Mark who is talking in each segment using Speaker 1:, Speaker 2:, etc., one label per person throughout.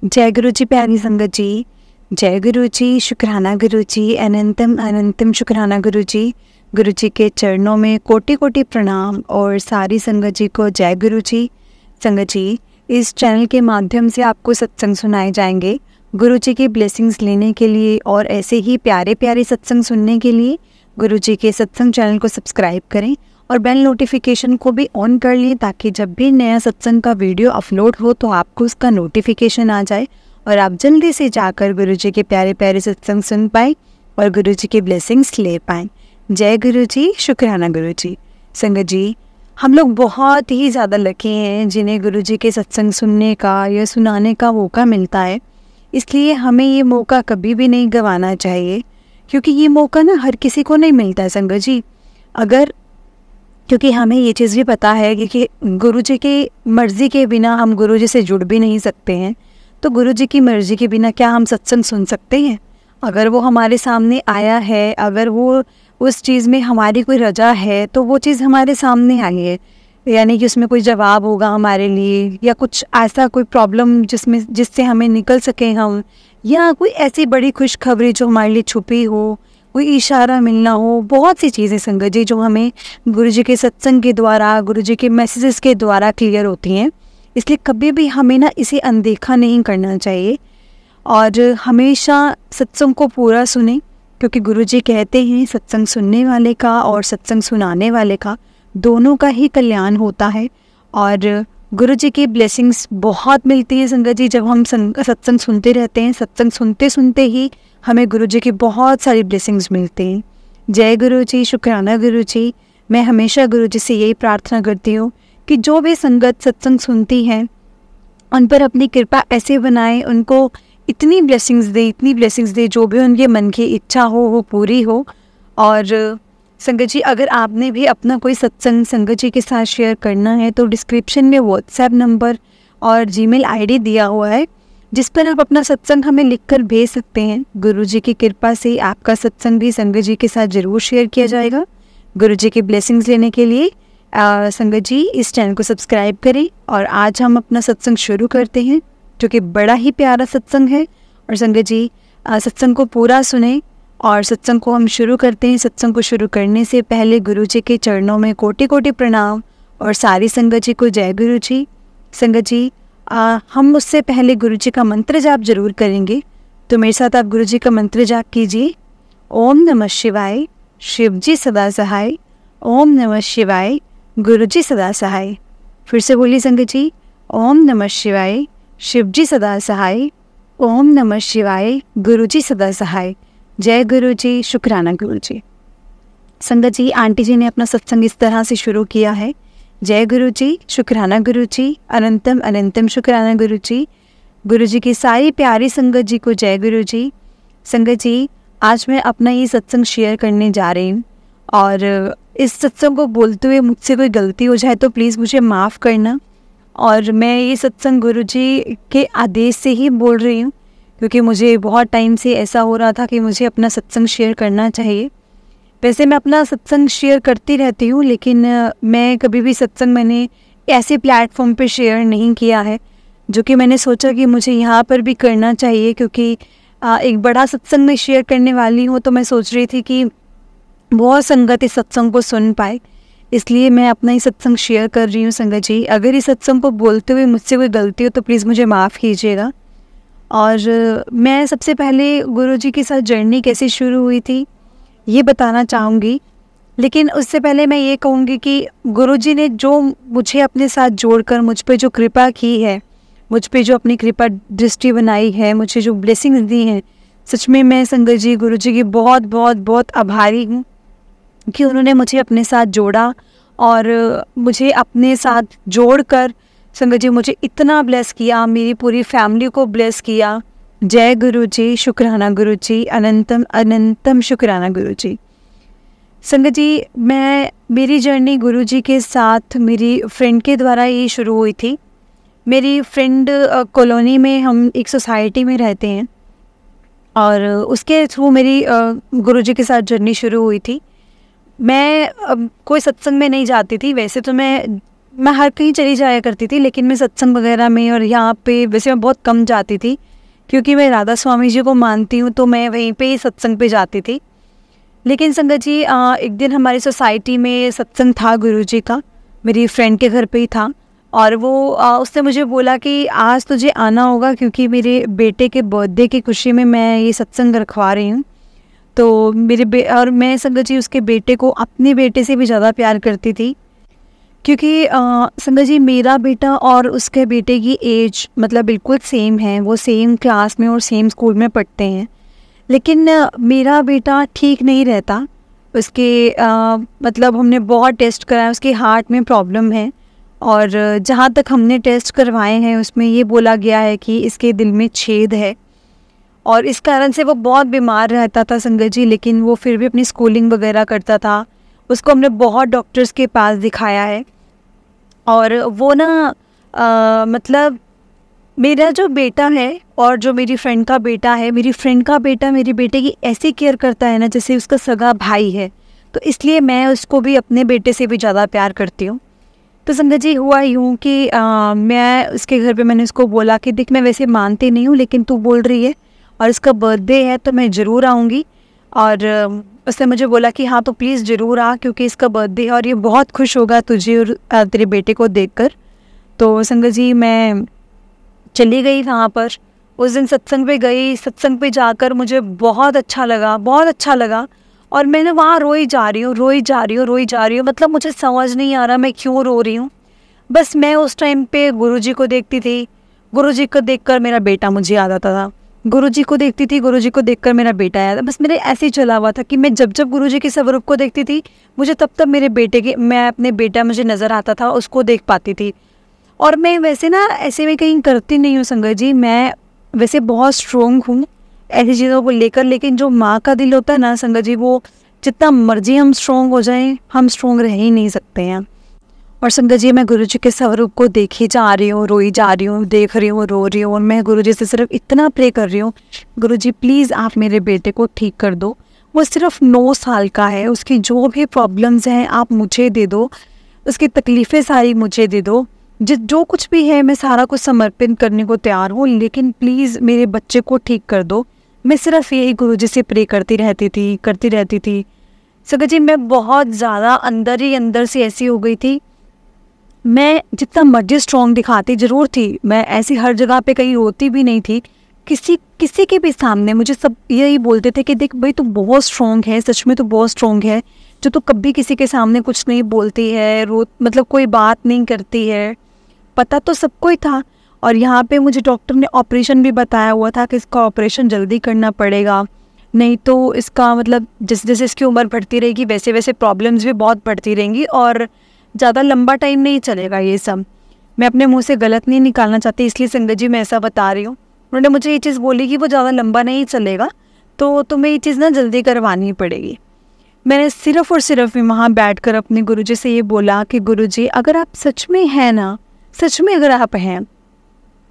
Speaker 1: जय गुरु जी, प्यारी संगत जी। जय गुरु जी, शुक्राना गुरु जी, अनंतम अनंतम शुक्राना गुरु जी। गुरु जी के चरणों में कोटि कोटि प्रणाम और सारी संगत जी को जय गुरु जी। संगत जी, इस चैनल के माध्यम से आपको सत्संग सुनाए जाएंगे। गुरु जी की ब्लेसिंग्स लेने के लिए और ऐसे ही प्यारे प्यारे सत्संग सुनने के लिए गुरु जी के सत्संग चैनल को सब्सक्राइब करें और बेल नोटिफिकेशन को भी ऑन कर लें, ताकि जब भी नया सत्संग का वीडियो अपलोड हो तो आपको उसका नोटिफिकेशन आ जाए और आप जल्दी से जाकर गुरु जी के प्यारे प्यारे सत्संग सुन पाएँ और गुरु जी की ब्लेसिंग्स ले पाएँ। जय गुरु जी, शुक्राना गुरु जी। संगत जी, हम लोग बहुत ही ज़्यादा लकी हैं जिन्हें गुरु जी के सत्संग सुनने का या सुनाने का मौका मिलता है। इसलिए हमें ये मौका कभी भी नहीं गंवाना चाहिए, क्योंकि ये मौका ना हर किसी को नहीं मिलता है संगत जी। क्योंकि हमें ये चीज़ भी पता है कि गुरु जी की मर्ज़ी के बिना हम गुरु जी से जुड़ भी नहीं सकते हैं। तो गुरु जी की मर्ज़ी के बिना क्या हम सत्संग सुन सकते हैं? अगर वो हमारे सामने आया है, अगर वो उस चीज़ में हमारी कोई रजा है, तो वो चीज़ हमारे सामने आई है, यानी कि उसमें कोई जवाब होगा हमारे लिए, या कुछ ऐसा कोई प्रॉब्लम जिससे हमें निकल सके हम, या कोई ऐसी बड़ी खुशखबरी जो हमारे लिए छुपी हो, कोई इशारा मिलना हो। बहुत सी चीज़ें संगत जी जो हमें गुरु जी के सत्संग के द्वारा, गुरु जी के मैसेजेस के द्वारा क्लियर होती हैं। इसलिए कभी भी हमें ना इसे अनदेखा नहीं करना चाहिए और हमेशा सत्संग को पूरा सुने, क्योंकि गुरु जी कहते हैं सत्संग सुनने वाले का और सत्संग सुनाने वाले का दोनों का ही कल्याण होता है। और गुरु जी की ब्लेसिंग्स बहुत मिलती हैं संगत जी जब हम सत्संग सुनते रहते हैं। सत्संग सुनते सुनते ही हमें गुरु जी की बहुत सारी ब्लेसिंग्स मिलती हैं। जय गुरु जी, शुक्राना गुरु जी। मैं हमेशा गुरु जी से यही प्रार्थना करती हूँ कि जो भी संगत सत्संग सुनती है उन पर अपनी कृपा ऐसे बनाए, उनको इतनी ब्लेसिंग्स दे जो भी उनके मन की इच्छा हो वो पूरी हो। और संगत जी, अगर आपने भी अपना कोई सत्संग संगत जी के साथ शेयर करना है तो डिस्क्रिप्शन में व्हाट्सएप नंबर और जीमेल आईडी दिया हुआ है, जिस पर आप अपना सत्संग हमें लिखकर भेज सकते हैं। गुरु जी की कृपा से आपका सत्संग भी संगत जी के साथ ज़रूर शेयर किया जाएगा। गुरु जी की ब्लेसिंग्स लेने के लिए संगत जी इस चैनल को सब्सक्राइब करें। और आज हम अपना सत्संग शुरू करते हैं, जो कि बड़ा ही प्यारा सत्संग है। और संगत जी, सत्संग को पूरा सुने और सत्संग को हम शुरू करते हैं। सत्संग को शुरू करने से पहले गुरु जी के चरणों में कोटि कोटि प्रणाम और सारी संगत जी को जय गुरु जी। संगत जी, हम उससे पहले गुरु जी का मंत्र जाप जरूर करेंगे, तो मेरे साथ आप गुरु जी का मंत्र जाप कीजिए। ओम नमः शिवाय, शिव जी सदा सहाय। ओम नमः शिवाय, गुरु जी सदा सहाय। फिर से बोलिए संगत जी, ओम नमः शिवाय, शिव जी सदा सहाय। ओम नमः शिवाय, गुरु जी सदा सहाय। जय गुरु जी, शुक्राना गुरु जी। संगत जी, आंटी जी ने अपना सत्संग इस तरह से शुरू किया है। जय गुरु जी, शुक्राना गुरु जी, अनंतम अनंतम शुक्राना गुरु जी। गुरु जी की सारी प्यारी संगत जी को जय गुरु जी। संगत जी, आज मैं अपना ये सत्संग शेयर करने जा रही हूँ, और इस सत्संग को बोलते हुए मुझसे कोई गलती हो जाए तो प्लीज़ मुझे माफ़ करना। और मैं ये सत्संग गुरु जी के आदेश से ही बोल रही हूँ, क्योंकि मुझे बहुत टाइम से ऐसा हो रहा था कि मुझे अपना सत्संग शेयर करना चाहिए। वैसे मैं अपना सत्संग शेयर करती रहती हूँ, लेकिन मैं कभी भी सत्संग मैंने ऐसे प्लेटफॉर्म पे शेयर नहीं किया है, जो कि मैंने सोचा कि मुझे यहाँ पर भी करना चाहिए, क्योंकि एक बड़ा सत्संग में शेयर करने वाली हूँ। तो मैं सोच रही थी कि बहुत संगत इस सत्संग को सुन पाए, इसलिए मैं अपना ही सत्संग शेयर कर रही हूँ। संगत जी, अगर इस सत्संग को बोलते हुए मुझसे कोई गलती हो तो प्लीज़ मुझे माफ़ कीजिएगा। और मैं सबसे पहले गुरु जी के साथ जर्नी कैसे शुरू हुई थी ये बताना चाहूँगी, लेकिन उससे पहले मैं ये कहूँगी कि गुरु जी ने जो मुझे अपने साथ जोड़कर मुझ पे जो कृपा की है, मुझ पे जो अपनी कृपा दृष्टि बनाई है, मुझे जो ब्लेसिंग्स दी हैं, सच में मैं संगत जी गुरु जी की बहुत बहुत बहुत आभारी हूँ कि उन्होंने मुझे अपने साथ जोड़ा और मुझे अपने साथ जोड़कर संगत जी मुझे इतना ब्लेस किया, मेरी पूरी फैमिली को ब्लेस किया। जय गुरु जी, शुक्राना गुरु जी, अनंतम अनंतम शुक्राना गुरु जी। संगत जी, मेरी जर्नी गुरु जी के साथ मेरी फ्रेंड के द्वारा ही शुरू हुई थी। मेरी फ्रेंड कॉलोनी में हम एक सोसाइटी में रहते हैं, और उसके थ्रू मेरी गुरु जी के साथ जर्नी शुरू हुई थी। मैं कोई सत्संग में नहीं जाती थी। वैसे तो मैं मैं हर कहीं चली जाया करती थी, लेकिन मैं सत्संग वगैरह में और यहाँ पे वैसे मैं बहुत कम जाती थी, क्योंकि मैं राधा स्वामी जी को मानती हूँ, तो मैं वहीं पे ही सत्संग पे जाती थी। लेकिन संगत जी एक दिन हमारी सोसाइटी में सत्संग था गुरुजी का, मेरी फ्रेंड के घर पे ही था, और वो उसने मुझे बोला कि आज तुझे आना होगा, क्योंकि मेरे बेटे के बर्थडे की खुशी में मैं ये सत्संग रखवा रही हूँ। तो और मैं संगत जी उसके बेटे को अपने बेटे से भी ज़्यादा प्यार करती थी, क्योंकि संगत जी मेरा बेटा और उसके बेटे की एज मतलब बिल्कुल सेम है, वो सेम क्लास में और सेम स्कूल में पढ़ते हैं। लेकिन मेरा बेटा ठीक नहीं रहता, उसके मतलब हमने बहुत टेस्ट कराया, उसके हार्ट में प्रॉब्लम है, और जहाँ तक हमने टेस्ट करवाए हैं उसमें ये बोला गया है कि इसके दिल में छेद है, और इस कारण से वो बहुत बीमार रहता था संगत जी। लेकिन वो फिर भी अपनी स्कूलिंग वगैरह करता था। उसको हमने बहुत डॉक्टर्स के पास दिखाया है, और वो ना मतलब मेरा जो बेटा है और जो मेरी फ्रेंड का बेटा है, मेरी फ्रेंड का बेटा मेरे बेटे की ऐसी केयर करता है ना जैसे उसका सगा भाई है, तो इसलिए मैं उसको भी अपने बेटे से भी ज़्यादा प्यार करती हूँ। तो संगत जी हुआ यूँ कि मैं उसके घर पे मैंने उसको बोला कि देख मैं वैसे मानती नहीं हूँ, लेकिन तू बोल रही है और इसका बर्थडे है तो मैं ज़रूर आऊँगी। और उसने मुझे बोला कि हाँ तो प्लीज़ ज़रूर आ, क्योंकि इसका बर्थडे है और ये बहुत खुश होगा तुझे और तेरे बेटे को देखकर। तो संगत जी मैं चली गई वहाँ पर, उस दिन सत्संग पे गई। सत्संग पे जाकर मुझे बहुत अच्छा लगा, बहुत अच्छा लगा, और मैंने वहाँ रोई जा रही हूँ, मतलब मुझे समझ नहीं आ रहा मैं क्यों रो रही हूँ। बस मैं उस टाइम पे गुरुजी को देखती थी, गुरुजी को देखकर मेरा बेटा मुझे याद आता था, गुरुजी को देखती थी, गुरुजी को देखकर मेरा बेटा याद। बस मेरे ऐसे ही चला हुआ था कि मैं जब जब गुरुजी के स्वरूप को देखती थी, मुझे तब तब मेरे बेटे के मैं अपने बेटा मुझे नज़र आता था, उसको देख पाती थी। और मैं वैसे ना ऐसे में कहीं करती नहीं हूँ संगत जी, मैं वैसे बहुत स्ट्रोंग हूँ ऐसी चीज़ों को लेकर, लेकिन जो माँ का दिल होता है ना संगत जी, वो जितना मर्जी हम स्ट्रोंग हो जाएं, हम स्ट्रोंग रह ही नहीं सकते हैं। और संगत जी मैं गुरुजी के स्वरूप को देखी जा रही हूँ, रोई जा रही हूँ, देख रही हूँ, रो रही हूँ, और मैं गुरुजी से सिर्फ इतना प्रे कर रही हूँ, गुरुजी प्लीज़ आप मेरे बेटे को ठीक कर दो। वो सिर्फ 9 साल का है, उसकी जो भी प्रॉब्लम्स हैं आप मुझे दे दो, उसकी तकलीफ़ें सारी मुझे दे दो, जो कुछ भी है मैं सारा कुछ समर्पित करने को तैयार हूँ, लेकिन प्लीज़ मेरे बच्चे को ठीक कर दो। मैं सिर्फ यही गुरुजी से प्रे करती रहती थी। संगत जी मैं बहुत ज़्यादा अंदर ही अंदर से ऐसी हो गई थी, मैं जितना मर्जी स्ट्रॉन्ग दिखाती ज़रूर थी, मैं ऐसी हर जगह पे कहीं रोती भी नहीं थी, किसी के भी सामने मुझे सब यही बोलते थे कि देख भाई तू बहुत स्ट्रॉन्ग है, सच में तू बहुत स्ट्रॉन्ग है, जो तू कभी किसी के सामने कुछ नहीं बोलती है, मतलब कोई बात नहीं करती है। पता तो सबको ही था, और यहाँ पे मुझे डॉक्टर ने ऑपरेशन भी बताया हुआ था कि इसका ऑपरेशन जल्दी करना पड़ेगा, नहीं तो इसका मतलब जैसे जैसे इसकी उम्र बढ़ती रहेगी वैसे वैसे प्रॉब्लम्स भी बहुत बढ़ती रहेंगी, और ज़्यादा लंबा टाइम नहीं चलेगा ये सब। मैं अपने मुंह से गलत नहीं निकालना चाहती, इसलिए संगत जी मैं ऐसा बता रही हूँ। उन्होंने मुझे ये चीज़ बोली कि वो ज़्यादा लंबा नहीं चलेगा, तो तुम्हें ये चीज़ ना जल्दी करवानी पड़ेगी। मैंने सिर्फ़ और सिर्फ वहाँ बैठकर अपने गुरुजी से ये बोला कि गुरुजी अगर आप सच में हैं ना, सच में अगर आप हैं,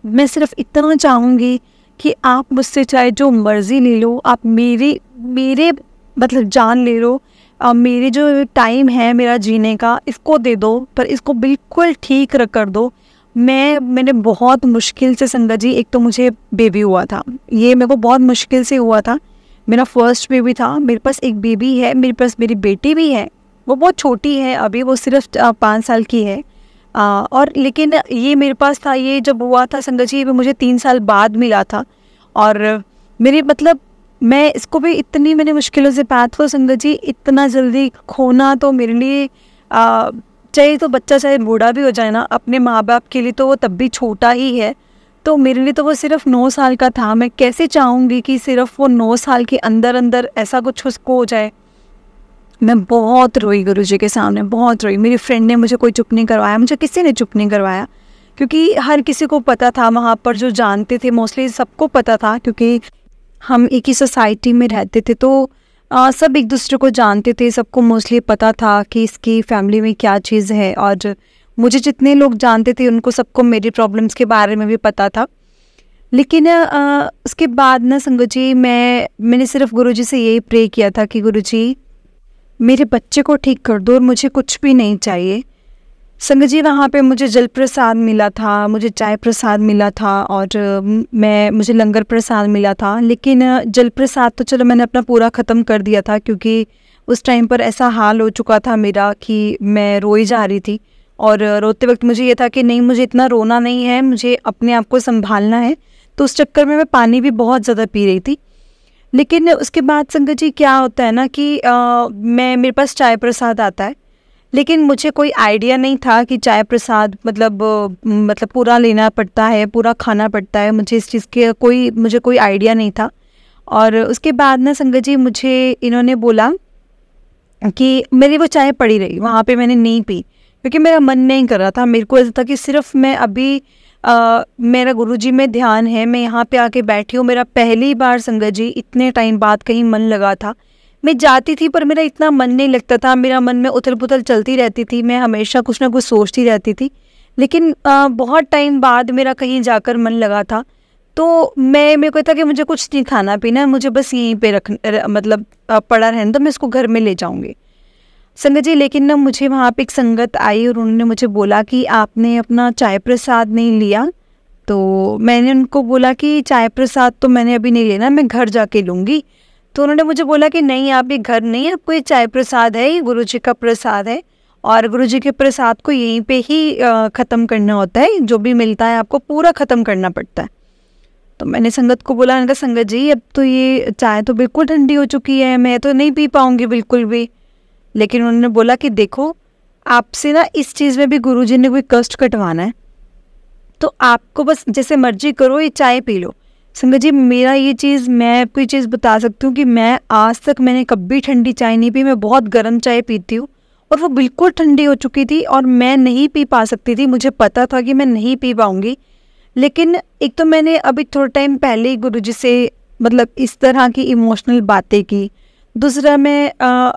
Speaker 1: मैं सिर्फ इतना चाहूँगी कि आप मुझसे चाहे जो मर्ज़ी ले लो, आप मेरे मतलब जान ले लो, मेरे जो टाइम है मेरा जीने का इसको दे दो, पर इसको बिल्कुल ठीक कर दो। मैंने बहुत मुश्किल से संगत जी, एक तो मुझे बेबी हुआ था, ये मेरे को बहुत मुश्किल से हुआ था, मेरा फर्स्ट बेबी था। मेरे पास एक बेबी है, मेरे पास मेरी बेटी भी है, वो बहुत छोटी है अभी, वो सिर्फ 5 साल की है, और लेकिन ये मेरे पास था, ये जब हुआ था संगत जी मुझे 3 साल बाद मिला था। और मेरी मतलब मैं इसको भी इतनी मैंने मुश्किलों से पाया था संगत जी, इतना जल्दी खोना तो मेरे लिए चाहे तो बच्चा चाहे बूढ़ा भी हो जाए ना, अपने माँ बाप के लिए तो वो तब भी छोटा ही है, तो मेरे लिए तो वो सिर्फ 9 साल का था। मैं कैसे चाहूँगी कि सिर्फ वो 9 साल के अंदर अंदर ऐसा कुछ उसको हो जाए। मैं बहुत रोई गुरुजी के सामने, बहुत रोई। मेरी फ्रेंड ने मुझे कोई चुप नहीं करवाया, मुझे किसी ने चुप नहीं करवाया, क्योंकि हर किसी को पता था वहाँ पर, जो जानते थे मोस्टली सबको पता था, क्योंकि हम एक ही सोसाइटी में रहते थे, तो सब एक दूसरे को जानते थे, सबको मोस्टली पता था कि इसकी फैमिली में क्या चीज़ है। और मुझे जितने लोग जानते थे उनको सबको मेरी प्रॉब्लम्स के बारे में भी पता था। लेकिन उसके बाद ना संगत जी मैंने सिर्फ गुरुजी से यही प्रे किया था कि गुरुजी मेरे बच्चे को ठीक कर दो और मुझे कुछ भी नहीं चाहिए, संगत जी वहाँ पे मुझे जल प्रसाद मिला था, मुझे चाय प्रसाद मिला था और मुझे लंगर प्रसाद मिला था। लेकिन जल प्रसाद तो चलो मैंने अपना पूरा ख़त्म कर दिया था, क्योंकि उस टाइम पर ऐसा हाल हो चुका था मेरा कि मैं रोई जा रही थी। और रोते वक्त मुझे ये था कि नहीं, मुझे इतना रोना नहीं है, मुझे अपने आप को संभालना है। तो उस चक्कर में मैं पानी भी बहुत ज़्यादा पी रही थी। लेकिन उसके बाद संगत जी क्या होता है ना कि मेरे पास चाय प्रसाद आता है, लेकिन मुझे कोई आइडिया नहीं था कि चाय प्रसाद मतलब पूरा लेना पड़ता है, पूरा खाना पड़ता है। मुझे इस चीज़ के मुझे कोई आइडिया नहीं था। और उसके बाद ना संगत जी मुझे इन्होंने बोला कि मेरी वो चाय पड़ी रही वहाँ पे, मैंने नहीं पी क्योंकि मेरा मन नहीं कर रहा था। मेरे को ऐसा था कि सिर्फ मैं अभी मेरा गुरुजी में ध्यान है, मैं यहाँ पे आके बैठी हूँ। मेरा पहली बार संगत जी इतने टाइम बाद कहीं मन लगा था। मैं जाती थी पर मेरा इतना मन नहीं लगता था, मेरा मन में उथल पुथल चलती रहती थी, मैं हमेशा कुछ ना कुछ सोचती रहती थी। लेकिन बहुत टाइम बाद मेरा कहीं जाकर मन लगा था। तो मेरे को था कि मुझे कुछ नहीं खाना पीना, मुझे बस यहीं पे पड़ा रहने दो, मैं इसको घर में ले जाऊँगी संगत जी। लेकिन ना मुझे वहाँ पे एक संगत आई और उन्होंने मुझे बोला कि आपने अपना चाय प्रसाद नहीं लिया। तो मैंने उनको बोला कि चाय प्रसाद तो मैंने अभी नहीं लेना, मैं घर जाके लूँगी। तो उन्होंने मुझे बोला कि नहीं, आप ये घर नहीं है, आपको ये चाय प्रसाद है, ये गुरुजी का प्रसाद है और गुरुजी के प्रसाद को यहीं पे ही ख़त्म करना होता है। जो भी मिलता है आपको पूरा ख़त्म करना पड़ता है। तो मैंने संगत को बोला, मैंने कहा संगत जी अब तो ये चाय तो बिल्कुल ठंडी हो चुकी है, मैं तो नहीं पी पाऊँगी बिल्कुल भी। लेकिन उन्होंने बोला कि देखो, आपसे ना इस चीज़ में भी गुरुजी ने कोई कष्ट कटवाना है, तो आपको बस जैसे मर्जी करो, ये चाय पी लो। संगत जी मेरा ये चीज़, मैं आपको ये चीज़ बता सकती हूँ कि मैं आज तक मैंने कभी ठंडी चाय नहीं पी। मैं बहुत गर्म चाय पीती हूँ और वो बिल्कुल ठंडी हो चुकी थी और मैं नहीं पी पा सकती थी। मुझे पता था कि मैं नहीं पी पाऊँगी। लेकिन एक तो मैंने अभी थोड़ा टाइम पहले ही गुरुजी से इस तरह की इमोशनल बातें की। दूसरा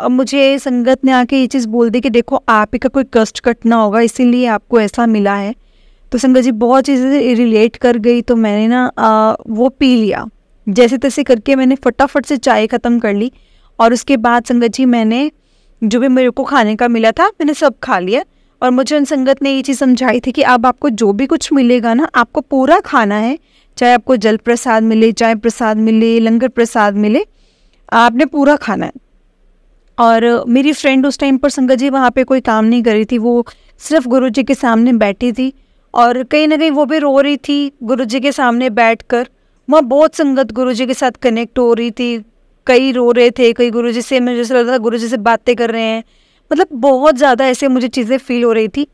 Speaker 1: मुझे संगत ने आके ये चीज़ बोल दी कि देखो आप ही का कोई कष्ट कटना होगा, इसीलिए आपको ऐसा मिला है। तो संगत जी बहुत चीज़ें रिलेट कर गई। तो मैंने ना वो पी लिया, जैसे तैसे करके मैंने फटाफट से चाय ख़त्म कर ली। और उसके बाद संगत जी मैंने जो भी मेरे को खाने का मिला था मैंने सब खा लिया। और मुझे उन संगत ने ये चीज़ समझाई थी कि अब आपको जो भी कुछ मिलेगा ना, आपको पूरा खाना है। चाहे आपको जल प्रसाद मिले, चाय प्रसाद मिले, लंगर प्रसाद मिले, आपने पूरा खाना है। और मेरी फ्रेंड उस टाइम पर संगत जी वहाँ पे कोई काम नहीं कर रही थी, वो सिर्फ गुरुजी के सामने बैठी थी और कहीं ना कहीं वो भी रो रही थी गुरुजी के सामने बैठकर। वहाँ बहुत संगत गुरुजी के साथ कनेक्ट हो रही थी, कई रो रहे थे, कई गुरुजी से, मुझे जैसे लग रहा था गुरुजी से बातें कर रहे हैं। बहुत ज़्यादा ऐसे मुझे चीज़ें फील हो रही थी।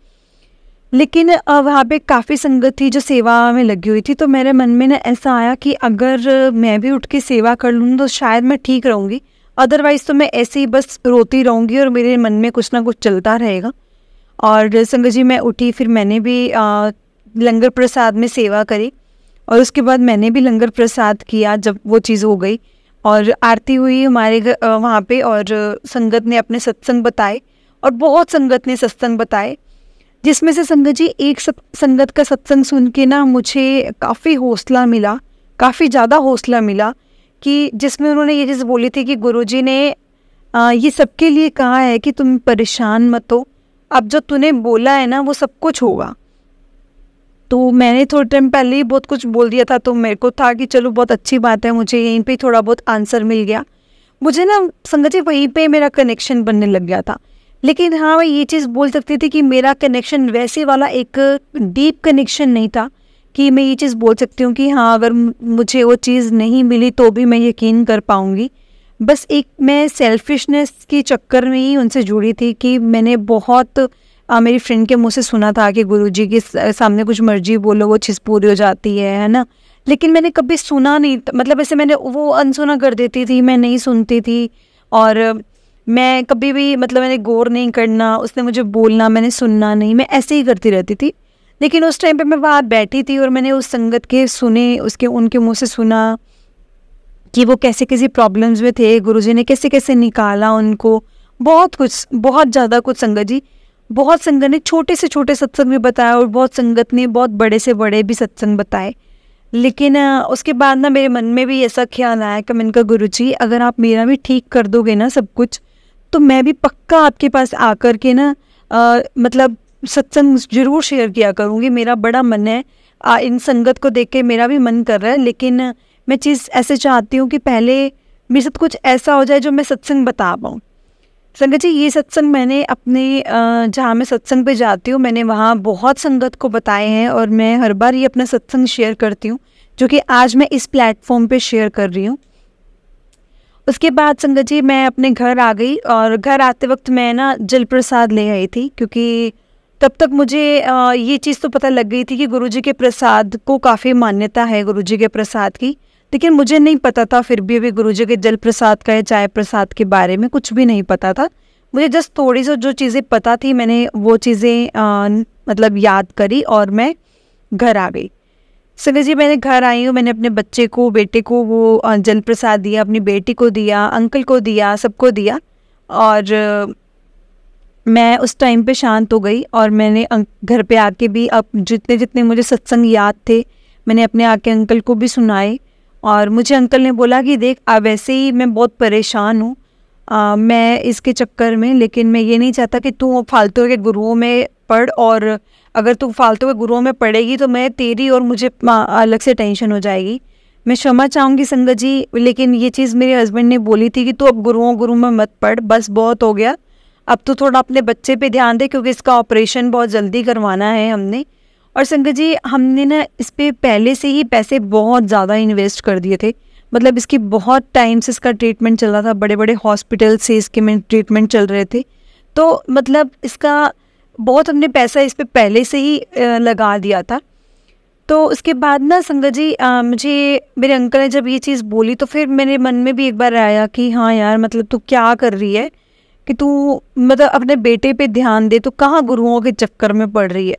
Speaker 1: लेकिन वहाँ पे काफ़ी संगत थी जो सेवा में लगी हुई थी। तो मेरे मन में ना ऐसा आया कि अगर मैं भी उठ के सेवा कर लूँ तो शायद मैं ठीक रहूँगी, अदरवाइज़ तो मैं ऐसे ही बस रोती रहूँगी और मेरे मन में कुछ ना कुछ चलता रहेगा। और संगत जी मैं उठी, फिर मैंने भी लंगर प्रसाद में सेवा करी और उसके बाद मैंने भी लंगर प्रसाद किया। जब वो चीज़ हो गई और आरती हुई हमारे वहाँ पे, और संगत ने अपने सत्संग बताए और बहुत संगत ने सत्संग बताए, जिसमें से संगत जी एक संगत का सत्संग सुन के ना मुझे काफ़ी हौसला मिला, काफ़ी ज़्यादा हौसला मिला, कि जिसमें उन्होंने ये चीज़ बोली थी कि गुरुजी ने ये सबके लिए कहा है कि तुम परेशान मत हो, अब जो तूने बोला है ना वो सब कुछ होगा। तो मैंने थोड़े टाइम पहले ही बहुत कुछ बोल दिया था, तो मेरे को था कि चलो बहुत अच्छी बात है, मुझे यहीं पे थोड़ा बहुत आंसर मिल गया। मुझे ना संगत जी वहीं पे मेरा कनेक्शन बनने लग गया था। लेकिन हाँ, मैं ये चीज़ बोल सकती थी कि मेरा कनेक्शन वैसे वाला एक डीप कनेक्शन नहीं था कि मैं ये चीज़ बोल सकती हूँ कि हाँ अगर मुझे वो चीज़ नहीं मिली तो भी मैं यकीन कर पाऊँगी। बस एक मैं सेल्फिशनेस के चक्कर में ही उनसे जुड़ी थी कि मैंने बहुत मेरी फ्रेंड के मुँह से सुना था कि गुरुजी के सामने कुछ मर्जी बोलो वो चीज़ पूरी हो जाती है ना। लेकिन मैंने कभी सुना नहीं, ऐसे मैंने वो अनसुना कर देती थी, मैं नहीं सुनती थी। और मैं कभी भी मैंने गौर नहीं करना, उसने मुझे बोलना मैंने सुनना नहीं, मैं ऐसे ही करती रहती थी। लेकिन उस टाइम पे मैं वहाँ बैठी थी और मैंने उस संगत के सुने, उनके मुँह से सुना कि वो कैसे कैसे प्रॉब्लम्स में थे, गुरुजी ने कैसे कैसे निकाला उनको, बहुत कुछ, बहुत ज़्यादा कुछ। संगत जी बहुत संगत ने छोटे से छोटे सत्संग भी बताया और बहुत संगत ने बहुत बड़े से बड़े भी सत्संग बताए। लेकिन उसके बाद ना मेरे मन में भी ऐसा ख्याल आया कि मैंने कहा गुरुजी अगर आप मेरा भी ठीक कर दोगे ना सब कुछ, तो मैं भी पक्का आपके पास आकर के ना सत्संग ज़रूर शेयर किया करूँगी। मेरा बड़ा मन है, इन संगत को देख के मेरा भी मन कर रहा है, लेकिन मैं चीज़ ऐसे चाहती हूँ कि पहले मेरे साथ कुछ ऐसा हो जाए जो मैं सत्संग बता पाऊँ। संगत जी, ये सत्संग मैंने अपने जहाँ मैं सत्संग पे जाती हूँ, मैंने वहाँ बहुत संगत को बताए हैं और मैं हर बार ये अपना सत्संग शेयर करती हूँ, जो कि आज मैं इस प्लेटफॉर्म पे शेयर कर रही हूँ। उसके बाद संगत जी मैं अपने घर आ गई और घर आते वक्त मैं ना जल प्रसाद ले आई थी, क्योंकि तब तक मुझे ये चीज़ तो पता लग गई थी कि गुरुजी के प्रसाद को काफ़ी मान्यता है, गुरुजी के प्रसाद की, लेकिन मुझे नहीं पता था फिर भी अभी गुरुजी के जल प्रसाद का या चाय प्रसाद के बारे में कुछ भी नहीं पता था। मुझे जस्ट थोड़ी सी जो चीज़ें पता थी मैंने वो चीज़ें मतलब याद करी और मैं घर आ गई। संगत जी मैंने घर आई हूँ, मैंने अपने बच्चे को, बेटे को वो जल प्रसाद दिया, अपनी बेटी को दिया, अंकल को दिया, सबको दिया और मैं उस टाइम पे शांत हो गई। और मैंने घर पे आके भी अब जितने जितने मुझे सत्संग याद थे मैंने अपने आके अंकल को भी सुनाए। और मुझे अंकल ने बोला कि देख, अब वैसे ही मैं बहुत परेशान हूँ मैं इसके चक्कर में, लेकिन मैं ये नहीं चाहता कि तू फालतू के गुरुओं में पढ़, और अगर तू फालतू के गुरुओं में पढ़ेगी तो मैं तेरी और मुझे अलग से टेंशन हो जाएगी। मैं क्षमा चाहूँगी संगत जी, लेकिन ये चीज़ मेरे हस्बैंड ने बोली थी कि तू अब गुरुओं में मत पढ़, बस बहुत हो गया, अब तो थोड़ा अपने बच्चे पे ध्यान दे, क्योंकि इसका ऑपरेशन बहुत जल्दी करवाना है हमने। और संगत जी हमने ना इस पे पहले से ही पैसे बहुत ज़्यादा इन्वेस्ट कर दिए थे, मतलब इसकी बहुत टाइम से इसका ट्रीटमेंट चल रहा था, बड़े बड़े हॉस्पिटल से इसके में ट्रीटमेंट चल रहे थे, तो मतलब इसका बहुत हमने पैसा इस पे पहले से ही लगा दिया था। तो उसके बाद ना संगत जी मुझे मेरे अंकल ने जब ये चीज़ बोली तो फिर मेरे मन में भी एक बार आया कि हाँ यार, मतलब तू क्या कर रही है कि तू मतलब अपने बेटे पे ध्यान दे, तो कहाँ गुरुओं के चक्कर में पड़ रही है।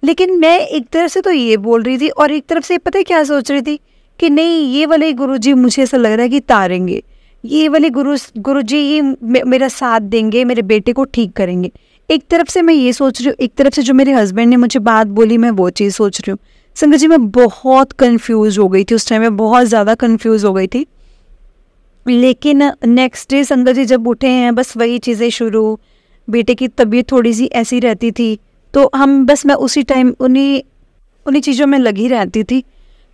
Speaker 1: लेकिन मैं एक तरफ से तो ये बोल रही थी और एक तरफ से पता है क्या सोच रही थी कि नहीं, ये वाले गुरुजी मुझे ऐसा लग रहा है कि तारेंगे, ये वाले गुरुजी ये मेरा साथ देंगे, मेरे बेटे को ठीक करेंगे। एक तरफ से मैं ये सोच रही हूँ, एक तरफ से जो मेरे हस्बैंड ने मुझे बात बोली मैं वो चीज़ सोच रही हूँ। संगत जी मैं बहुत कंफ्यूज हो गई थी उस टाइम, में बहुत ज़्यादा कंफ्यूज हो गई थी। लेकिन नेक्स्ट डे संगत जी जब उठे हैं बस वही चीज़ें शुरू, बेटे की तबीयत थोड़ी सी ऐसी रहती थी, तो हम बस मैं उसी टाइम उन्हीं चीज़ों में लगी रहती थी।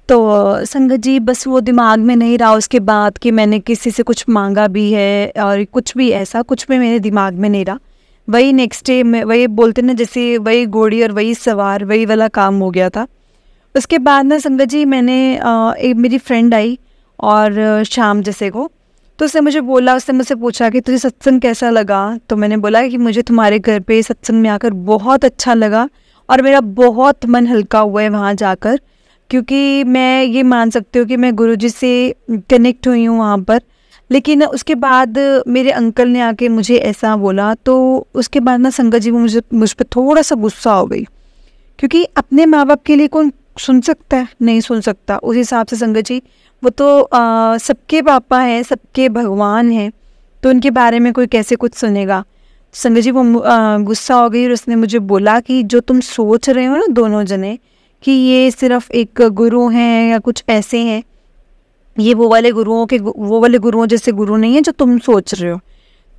Speaker 1: तो संगत जी बस वो दिमाग में नहीं रहा उसके बाद कि मैंने किसी से कुछ मांगा भी है और कुछ भी ऐसा कुछ भी मेरे दिमाग में नहीं रहा। वही नेक्स्ट डे में वही बोलते ना, जैसे वही घोड़ी और वही सवार, वही वाला काम हो गया था। उसके बाद ना संगत जी मैंने एक मेरी फ्रेंड आई और शाम जैसे को, तो उसने मुझे बोला, उसने मुझसे पूछा कि तुझे सत्संग कैसा लगा। तो मैंने बोला कि मुझे तुम्हारे घर पे सत्संग में आकर बहुत अच्छा लगा और मेरा बहुत मन हल्का हुआ है वहाँ जाकर, क्योंकि मैं ये मान सकती हूँ कि मैं गुरुजी से कनेक्ट हुई हूँ वहाँ पर। लेकिन उसके बाद मेरे अंकल ने आके मुझे ऐसा बोला, तो उसके बाद ना संगत जी वो मुझ पर थोड़ा सा गुस्सा हो गई, क्योंकि अपने माँ बाप के लिए कौन सुन सकता है, नहीं सुन सकता। उस हिसाब से संगत जी वो तो सबके पापा हैं, सबके भगवान हैं, तो उनके बारे में कोई कैसे कुछ सुनेगा। संगत जी वो गुस्सा हो गई और उसने मुझे बोला कि जो तुम सोच रहे हो ना दोनों जने कि ये सिर्फ एक गुरु हैं या कुछ ऐसे हैं, ये वो वाले गुरुओं जैसे गुरु नहीं है जो तुम सोच रहे हो।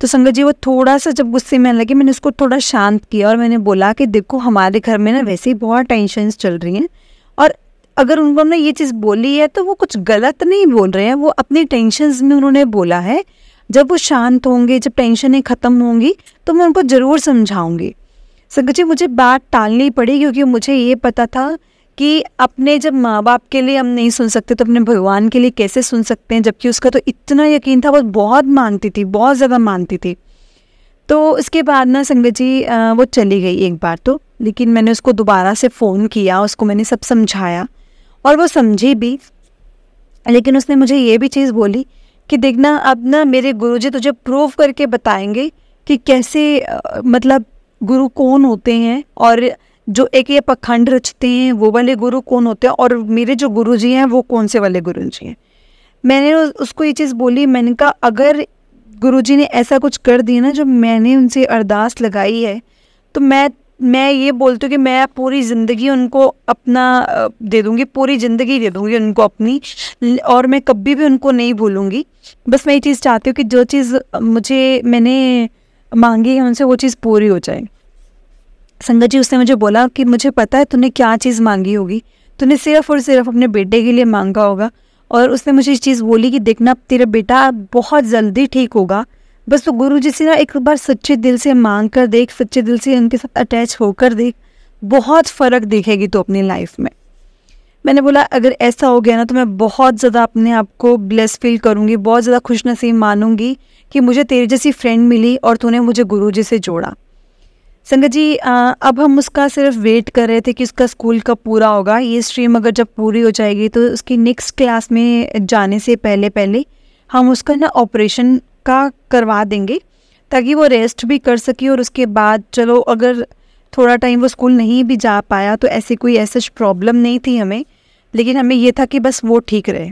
Speaker 1: तो संगत जी वो थोड़ा सा जब गुस्से में लगे, मैंने उसको थोड़ा शांत किया और मैंने बोला कि देखो हमारे घर में ना वैसे ही बहुत टेंशन्स चल रही हैं, और अगर उन्होंने ये चीज़ बोली है तो वो कुछ गलत नहीं बोल रहे हैं, वो अपनी टेंशन्स में उन्होंने बोला है। जब वो शांत होंगे, जब टेंशनें ख़त्म होंगी तो मैं उनको ज़रूर समझाऊंगी। संगत जी मुझे बात टालनी पड़ी, क्योंकि मुझे ये पता था कि अपने जब माँ बाप के लिए हम नहीं सुन सकते तो अपने भगवान के लिए कैसे सुन सकते हैं, जबकि उसका तो इतना यकीन था, वो बहुत मानती थी, बहुत ज़्यादा मानती थी। तो उसके बाद ना संगत जी वो चली गई एक बार तो, लेकिन मैंने उसको दोबारा से फ़ोन किया, उसको मैंने सब समझाया और वो समझी भी। लेकिन उसने मुझे ये भी चीज़ बोली कि देखना अब ना मेरे गुरुजी तुझे प्रूव करके बताएंगे कि कैसे मतलब गुरु कौन होते हैं, और जो एक ये पखंड रचते हैं वो वाले गुरु कौन होते हैं, और मेरे जो गुरुजी हैं वो कौन से वाले गुरुजी हैं। मैंने उसको ये चीज़ बोली, मैंने कहा अगर गुरुजी ने ऐसा कुछ कर दिया ना जो मैंने उनसे अरदास लगाई है, तो मैं ये बोलती हूँ कि मैं पूरी ज़िंदगी उनको अपना दे दूँगी, पूरी ज़िंदगी दे दूँगी उनको अपनी, और मैं कभी भी उनको नहीं भूलूँगी। बस मैं ये चीज़ चाहती हूँ कि जो चीज़ मैंने मांगी है उनसे वो चीज़ पूरी हो जाए। संगत जी उसने मुझे बोला कि मुझे पता है तूने क्या चीज़ मांगी होगी, तूने सिर्फ और सिर्फ अपने बेटे के लिए मांगा होगा। और उसने मुझे इस चीज़ बोली कि देखना तेरा बेटा बहुत जल्दी ठीक होगा, बस तो गुरुजी से ना एक बार सच्चे दिल से मांग कर देख, सच्चे दिल से उनके साथ अटैच होकर देख, बहुत फ़र्क दिखेगी तो अपनी लाइफ में। मैंने बोला अगर ऐसा हो गया ना तो मैं बहुत ज़्यादा अपने आप को ब्लेस फील करूँगी, बहुत ज़्यादा खुशनसीब मानूंगी कि मुझे तेरी जैसी फ्रेंड मिली और तूने मुझे गुरुजी से जोड़ा। संगत जी अब हम उसका सिर्फ वेट कर रहे थे कि उसका स्कूल कब पूरा होगा। ये स्ट्रीम अगर जब पूरी हो जाएगी तो उसकी नेक्स्ट क्लास में जाने से पहले पहले हम उसका ना ऑपरेशन का करवा देंगे ताकि वो रेस्ट भी कर सके। और उसके बाद चलो अगर थोड़ा टाइम वो स्कूल नहीं भी जा पाया तो ऐसी कोई ऐसा प्रॉब्लम नहीं थी हमें, लेकिन हमें ये था कि बस वो ठीक रहे।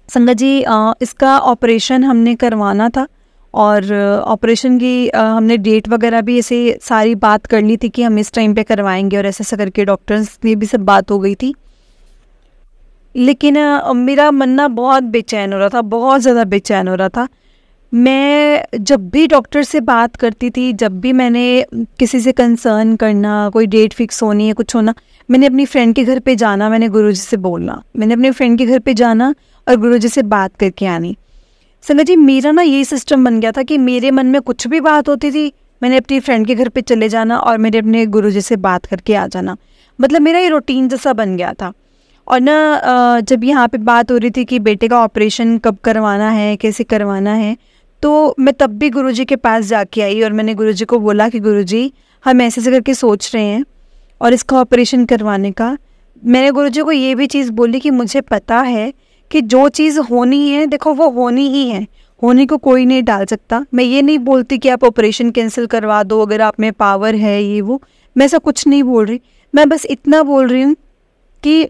Speaker 1: संगत जी इसका ऑपरेशन हमने करवाना था और ऑपरेशन की हमने डेट वगैरह भी ऐसे सारी बात कर ली थी कि हम इस टाइम पे करवाएंगे और ऐसा करके डॉक्टर्स ने भी सब बात हो गई थी। लेकिन मेरा मन ना बहुत बेचैन हो रहा था, बहुत ज़्यादा बेचैन हो रहा था। मैं जब भी डॉक्टर से बात करती थी, जब भी मैंने किसी से कंसर्न करना, कोई डेट फिक्स होनी है, कुछ होना, मैंने अपनी फ्रेंड के घर पे जाना, मैंने गुरुजी से बोलना, मैंने अपने फ्रेंड के घर पे जाना और गुरुजी से बात करके आनी। संगत जी मेरा ना यही सिस्टम बन गया था कि मेरे मन में कुछ भी बात होती थी मैंने अपनी फ्रेंड के घर पे चले जाना और मेरे अपने गुरुजी से बात करके आ जाना। मतलब मेरा ये रूटीन जैसा बन गया था। और ना जब यहाँ पे बात हो रही थी कि बेटे का ऑपरेशन कब करवाना है, कैसे करवाना है, तो मैं तब भी गुरुजी के पास जाके आई और मैंने गुरुजी को बोला कि गुरुजी हम ऐसे ऐसे करके सोच रहे हैं और इसका ऑपरेशन करवाने का। मैंने गुरुजी को ये भी चीज़ बोली कि मुझे पता है कि जो चीज़ होनी है देखो वो होनी ही है, होने को कोई नहीं डाल सकता। मैं ये नहीं बोलती कि आप ऑपरेशन कैंसिल करवा दो अगर आप में पावर है ये वो, मैं ऐसा कुछ नहीं बोल रही। मैं बस इतना बोल रही हूँ कि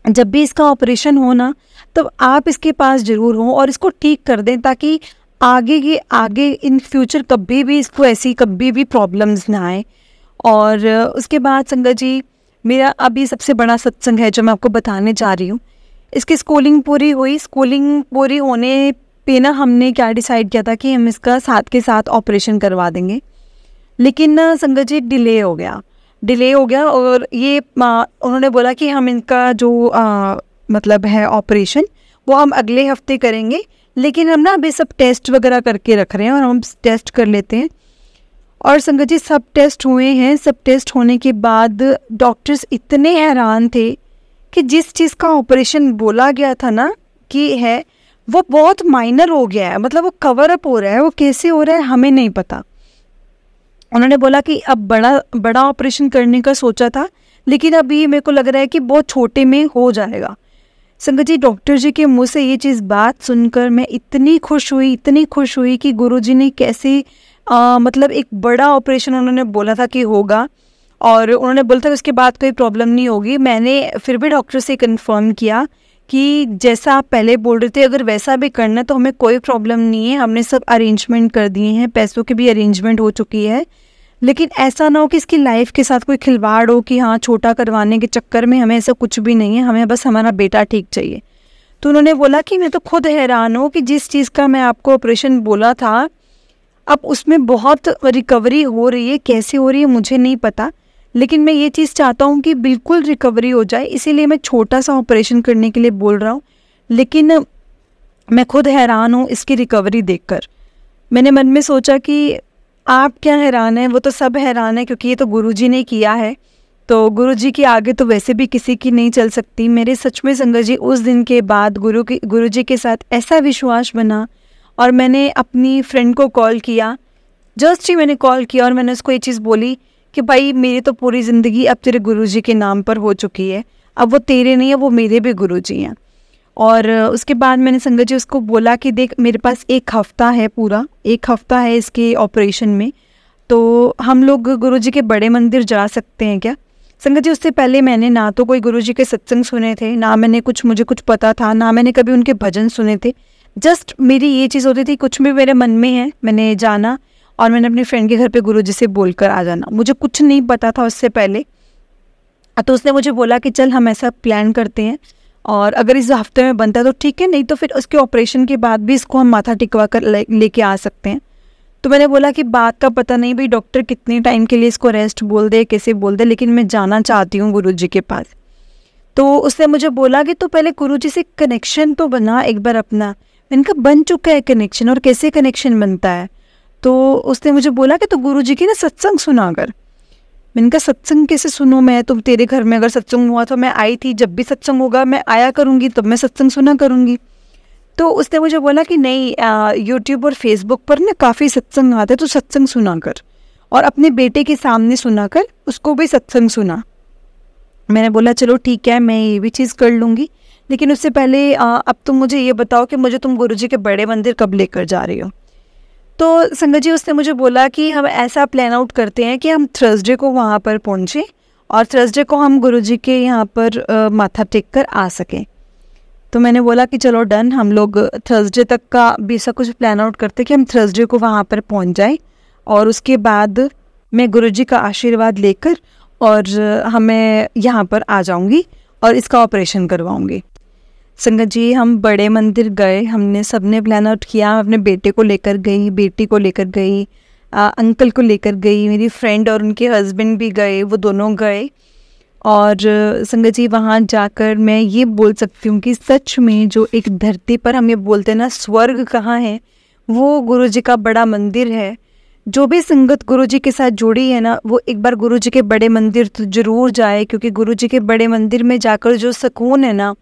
Speaker 1: जब भी इसका ऑपरेशन हो ना तो आप इसके पास ज़रूर हो और इसको ठीक कर दें ताकि आगे इन फ्यूचर कभी भी इसको ऐसी कभी भी प्रॉब्लम्स ना आए। और उसके बाद संगत जी मेरा अभी सबसे बड़ा सत्संग है जो मैं आपको बताने जा रही हूँ। इसकी स्कूलिंग पूरी हुई, स्कूलिंग पूरी होने पे ना हमने क्या डिसाइड किया था कि हम इसका साथ के साथ ऑपरेशन करवा देंगे। लेकिन ना संगत जी डिले हो गया और ये उन्होंने बोला कि हम इनका जो मतलब है ऑपरेशन वो हम अगले हफ्ते करेंगे, लेकिन हम ना अभी सब टेस्ट वगैरह करके रख रहे हैं और हम टेस्ट कर लेते हैं। और संगत जी सब टेस्ट हुए हैं। सब टेस्ट होने के बाद डॉक्टर्स इतने हैरान थे कि जिस चीज़ का ऑपरेशन बोला गया था ना कि है वो बहुत माइनर हो गया है, मतलब वो कवर अप हो रहा है, वो कैसे हो रहा है हमें नहीं पता। उन्होंने बोला कि अब बड़ा ऑपरेशन करने का सोचा था लेकिन अभी मेरे को लग रहा है कि बहुत छोटे में हो जाएगा। संगत जी डॉक्टर जी के मुंह से ये चीज़ बात सुनकर मैं इतनी खुश हुई कि गुरुजी ने कैसे मतलब एक बड़ा ऑपरेशन उन्होंने बोला था कि होगा और उन्होंने बोला था कि उसके बाद कोई प्रॉब्लम नहीं होगी। मैंने फिर भी डॉक्टर से कंफर्म किया कि जैसा आप पहले बोल रहे थे अगर वैसा भी करना तो हमें कोई प्रॉब्लम नहीं है, हमने सब अरेंजमेंट कर दिए हैं, पैसों की भी अरेंजमेंट हो चुकी है। लेकिन ऐसा ना हो कि इसकी लाइफ के साथ कोई खिलवाड़ हो कि हाँ छोटा करवाने के चक्कर में, हमें ऐसा कुछ भी नहीं है, हमें बस हमारा बेटा ठीक चाहिए। तो उन्होंने बोला कि मैं तो खुद हैरान हूँ कि जिस चीज़ का मैं आपको ऑपरेशन बोला था अब उसमें बहुत रिकवरी हो रही है, कैसे हो रही है मुझे नहीं पता, लेकिन मैं ये चीज़ चाहता हूँ कि बिल्कुल रिकवरी हो जाए, इसीलिए मैं छोटा सा ऑपरेशन करने के लिए बोल रहा हूँ। लेकिन मैं खुद हैरान हूँ इसकी रिकवरी देखकर। मैंने मन में सोचा कि आप क्या हैरान हैं, वो तो सब हैरान है क्योंकि ये तो गुरुजी ने किया है, तो गुरुजी के आगे तो वैसे भी किसी की नहीं चल सकती। मेरे सच में संगत जी उस दिन के बाद गुरुजी के साथ ऐसा विश्वास बना और मैंने अपनी फ्रेंड को कॉल किया, जस्ट ही मैंने कॉल किया और मैंने उसको ये चीज़ बोली कि भाई मेरी तो पूरी ज़िंदगी अब तेरे गुरुजी के नाम पर हो चुकी है, अब वो तेरे नहीं है वो मेरे भी गुरुजी हैं। और उसके बाद मैंने संगत जी उसको बोला कि देख मेरे पास एक हफ़्ता है, पूरा एक हफ़्ता है इसके ऑपरेशन में, तो हम लोग गुरुजी के बड़े मंदिर जा सकते हैं क्या। संगत जी उससे पहले मैंने ना तो कोई गुरुजी के सत्संग सुने थे, ना मैंने मुझे कुछ पता था, ना मैंने कभी उनके भजन सुने थे। जस्ट मेरी ये चीज़ होती थी कुछ भी मेरे मन में है मैंने जाना और मैंने अपनी फ्रेंड के घर पे गुरुजी से बोलकर आ जाना। मुझे कुछ नहीं पता था उससे पहले। तो उसने मुझे बोला कि चल हम ऐसा प्लान करते हैं और अगर इस हफ्ते में बनता है तो ठीक है, नहीं तो फिर उसके ऑपरेशन के बाद भी इसको हम माथा टिकवा कर लेके आ सकते हैं। तो मैंने बोला कि बात का पता नहीं भाई, डॉक्टर कितने टाइम के लिए इसको रेस्ट बोल दे, कैसे बोल दे, लेकिन मैं जाना चाहती हूँ गुरुजी के पास। तो उसने मुझे बोला कि तो पहले गुरुजी से कनेक्शन तो बना एक बार अपना। मैंने कहा बन चुका है कनेक्शन, और कैसे कनेक्शन बनता है? तो उसने मुझे बोला कि तो गुरुजी की ना सत्संग सुना कर। मैंने कहा सत्संग कैसे सुनूं मैं? तो तेरे घर में अगर सत्संग हुआ तो मैं आई थी, जब भी सत्संग होगा मैं आया करूँगी, तब मैं सत्संग सुना करूँगी। तो उसने मुझे बोला कि नहीं, यूट्यूब और फेसबुक पर ना काफ़ी सत्संग आते हैं, तो सत्संग सुना कर, और अपने बेटे के सामने सुना कर, उसको भी सत्संग सुना। मैंने बोला चलो ठीक है, मैं ये भी चीज़ कर लूँगी, लेकिन उससे पहले अब तुम मुझे ये बताओ कि मुझे तुम गुरुजी के बड़े मंदिर कब लेकर जा रही हो? तो संगत जी उसने मुझे बोला कि हम ऐसा प्लान आउट करते हैं कि हम थर्सडे को वहाँ पर पहुँचें, और थर्सडे को हम गुरुजी के यहाँ पर माथा टेक कर आ सकें। तो मैंने बोला कि चलो डन, हम लोग थर्सडे तक का भी ऐसा कुछ प्लान आउट करते कि हम थर्सडे को वहाँ पर पहुँच जाए, और उसके बाद मैं गुरुजी का आशीर्वाद लेकर और हमें यहाँ पर आ जाऊँगी और इसका ऑपरेशन करवाऊँगी। संगत जी हम बड़े मंदिर गए, हमने सबने प्लान आउट किया, अपने बेटे को लेकर गई, बेटी को लेकर गई, अंकल को लेकर गई, मेरी फ्रेंड और उनके हस्बैंड भी गए, वो दोनों गए। और संगत जी वहाँ जाकर मैं ये बोल सकती हूँ कि सच में जो एक धरती पर हम ये बोलते हैं ना स्वर्ग कहाँ है, वो गुरुजी का बड़ा मंदिर है। जो भी संगत गुरुजी के साथ जुड़ी है ना, वो एक बार गुरुजी के बड़े मंदिर तो ज़रूर जाए, क्योंकि गुरुजी के बड़े मंदिर में जाकर जो सुकून है ना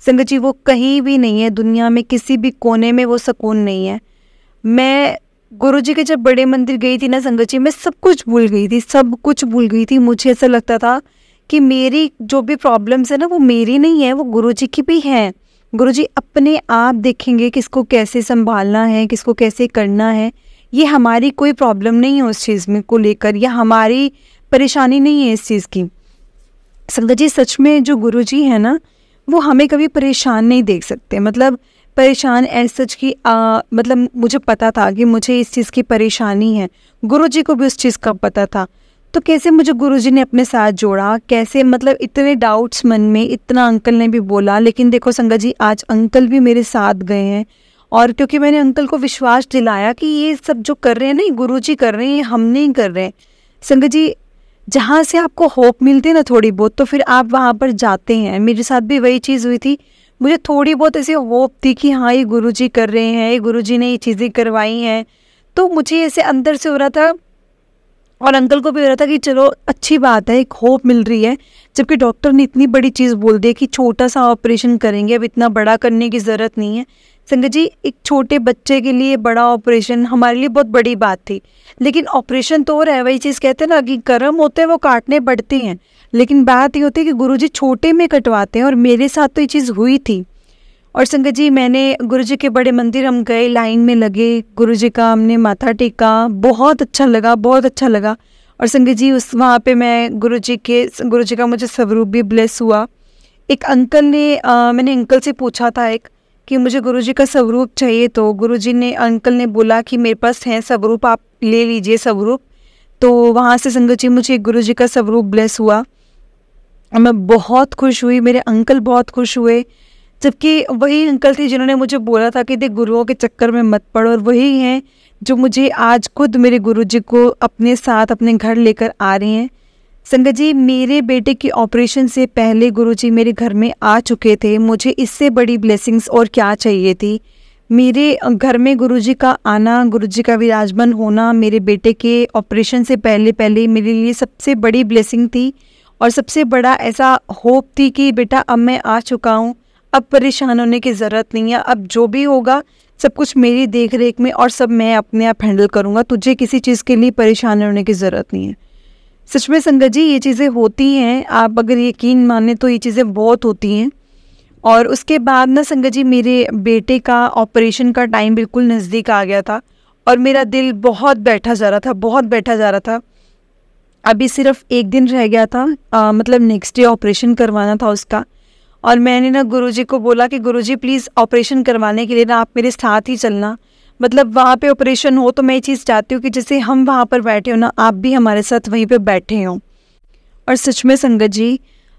Speaker 1: संगत जी, वो कहीं भी नहीं है दुनिया में, किसी भी कोने में वो सुकून नहीं है। मैं गुरुजी के जब बड़े मंदिर गई थी ना संगत जी, मैं सब कुछ भूल गई थी, सब कुछ भूल गई थी। मुझे ऐसा लगता था कि मेरी जो भी प्रॉब्लम्स है ना, वो मेरी नहीं है, वो गुरुजी की भी हैं। गुरुजी अपने आप देखेंगे किसको कैसे संभालना है, किसको कैसे करना है। ये हमारी कोई प्रॉब्लम नहीं है उस चीज़ में को लेकर, या हमारी परेशानी नहीं है इस चीज़ की। संगत जी सच में जो गुरुजी है ना, वो हमें कभी परेशान नहीं देख सकते। मतलब परेशान ऐसे सच की मतलब मुझे पता था कि मुझे इस चीज़ की परेशानी है, गुरुजी को भी उस चीज़ का पता था। तो कैसे मुझे गुरुजी ने अपने साथ जोड़ा, कैसे मतलब इतने डाउट्स मन में, इतना अंकल ने भी बोला, लेकिन देखो संगत जी आज अंकल भी मेरे साथ गए हैं। और क्योंकि मैंने अंकल को विश्वास दिलाया कि ये सब जो कर रहे हैं ना, गुरुजी कर रहे हैं, हम नहीं कर रहे हैं। संगत जी जहाँ से आपको होप मिलती है ना थोड़ी बहुत, तो फिर आप वहाँ पर जाते हैं। मेरे साथ भी वही चीज़ हुई थी, मुझे थोड़ी बहुत ऐसी होप थी कि हाँ ये गुरुजी कर रहे हैं, ये गुरुजी ने ये चीज़ें करवाई हैं, तो मुझे ऐसे अंदर से हो रहा था, और अंकल को भी हो रहा था कि चलो अच्छी बात है, एक होप मिल रही है। जबकि डॉक्टर ने इतनी बड़ी चीज़ बोल दी कि छोटा सा ऑपरेशन करेंगे, अब इतना बड़ा करने की ज़रूरत नहीं है। संगत जी एक छोटे बच्चे के लिए बड़ा ऑपरेशन हमारे लिए बहुत बड़ी बात थी, लेकिन ऑपरेशन तो हो रहा है, वही चीज़ कहते हैं ना कि कर्म होते हैं वो काटने पड़ते हैं, लेकिन बात ये होती है कि गुरुजी छोटे में कटवाते हैं, और मेरे साथ तो ये चीज़ हुई थी। और संगत जी मैंने गुरुजी के बड़े मंदिर हम गए, लाइन में लगे, गुरुजी का हमने माथा टेका, बहुत अच्छा लगा, बहुत अच्छा लगा। और संगत जी उस वहाँ पे मैं गुरुजी का मुझे स्वरूप भी ब्लेस हुआ। एक अंकल ने मैंने अंकल से पूछा था कि मुझे गुरुजी का स्वरूप चाहिए, तो गुरुजी ने अंकल ने बोला कि मेरे पास है स्वरूप, आप ले लीजिए स्वरूप। तो वहाँ से संगत जी मुझे गुरुजी का स्वरूप ब्लेस हुआ, और मैं बहुत खुश हुई, मेरे अंकल बहुत खुश हुए। जबकि वही अंकल थे जिन्होंने मुझे बोला था कि देख गुरुओं के चक्कर में मत पड़ो, और वही हैं जो मुझे आज खुद मेरे गुरुजी को अपने साथ अपने घर लेकर आ रहे हैं। संगत जी मेरे बेटे की ऑपरेशन से पहले गुरुजी मेरे घर में आ चुके थे, मुझे इससे बड़ी ब्लेसिंग्स और क्या चाहिए थी। मेरे घर में गुरुजी का आना, गुरुजी का विराजमान होना मेरे बेटे के ऑपरेशन से पहले मेरे लिए सबसे बड़ी ब्लेसिंग थी, और सबसे बड़ा ऐसा होप थी कि बेटा अब मैं आ चुका हूँ, अब परेशान होने की ज़रूरत नहीं है, अब जो भी होगा सब कुछ मेरी देख रेख में, और सब मैं अपने आप हैंडल करूँगा, तुझे किसी चीज़ के लिए परेशान होने की ज़रूरत नहीं है। सच में संगत जी ये चीज़ें होती हैं, आप अगर यकीन माने तो ये चीज़ें बहुत होती हैं। और उसके बाद ना संगत जी मेरे बेटे का ऑपरेशन का टाइम बिल्कुल नज़दीक आ गया था, और मेरा दिल बहुत बैठा जा रहा था, बहुत बैठा जा रहा था। अभी सिर्फ एक दिन रह गया था, मतलब नेक्स्ट डे ऑपरेशन करवाना था उसका। और मैंने ना गुरुजी को बोला कि गुरुजी प्लीज़ ऑपरेशन करवाने के लिए ना आप मेरे साथ ही चलना, मतलब वहाँ पे ऑपरेशन हो तो मैं ये चीज़ चाहती हूँ कि जैसे हम वहाँ पर बैठे हो ना, आप भी हमारे साथ वहीं पे बैठे हों। और सच में संगत जी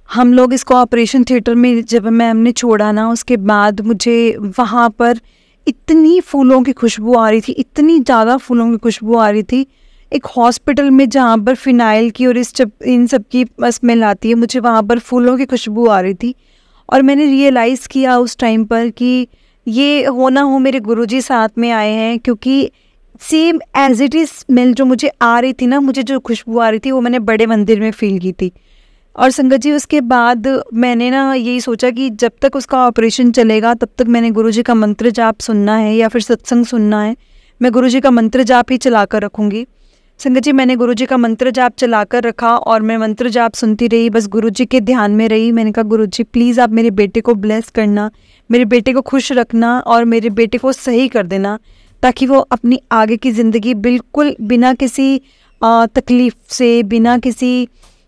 Speaker 1: हम लोग इसको ऑपरेशन थिएटर में जब हमने छोड़ा ना, उसके बाद मुझे वहाँ पर इतनी फूलों की खुशबू आ रही थी, इतनी ज़्यादा फूलों की खुशबू आ रही थी। एक हॉस्पिटल में जहाँ पर फ़िनाइल की और इन सब की स्मेल आती है, मुझे वहाँ पर फूलों की खुशबू आ रही थी। और मैंने रियलाइज़ किया उस टाइम पर कि ये हो ना हो मेरे गुरुजी साथ में आए हैं, क्योंकि same as it is smell जो मुझे आ रही थी ना, मुझे जो खुशबू आ रही थी वो मैंने बड़े मंदिर में फ़ील की थी। और संगत जी उसके बाद मैंने ना यही सोचा कि जब तक उसका ऑपरेशन चलेगा तब तक मैंने गुरुजी का मंत्र जाप सुनना है या फिर सत्संग सुनना है। मैं गुरुजी का मंत्र जाप ही चला कर रखूँगी। संगत जी मैंने गुरुजी का मंत्र जाप चला कर रखा और मैं मंत्र जाप सुनती रही, बस गुरुजी के ध्यान में रही। मैंने कहा गुरुजी प्लीज़ आप मेरे बेटे को ब्लेस करना, मेरे बेटे को खुश रखना और मेरे बेटे को सही कर देना, ताकि वो अपनी आगे की ज़िंदगी बिल्कुल बिना किसी तकलीफ़ से, बिना किसी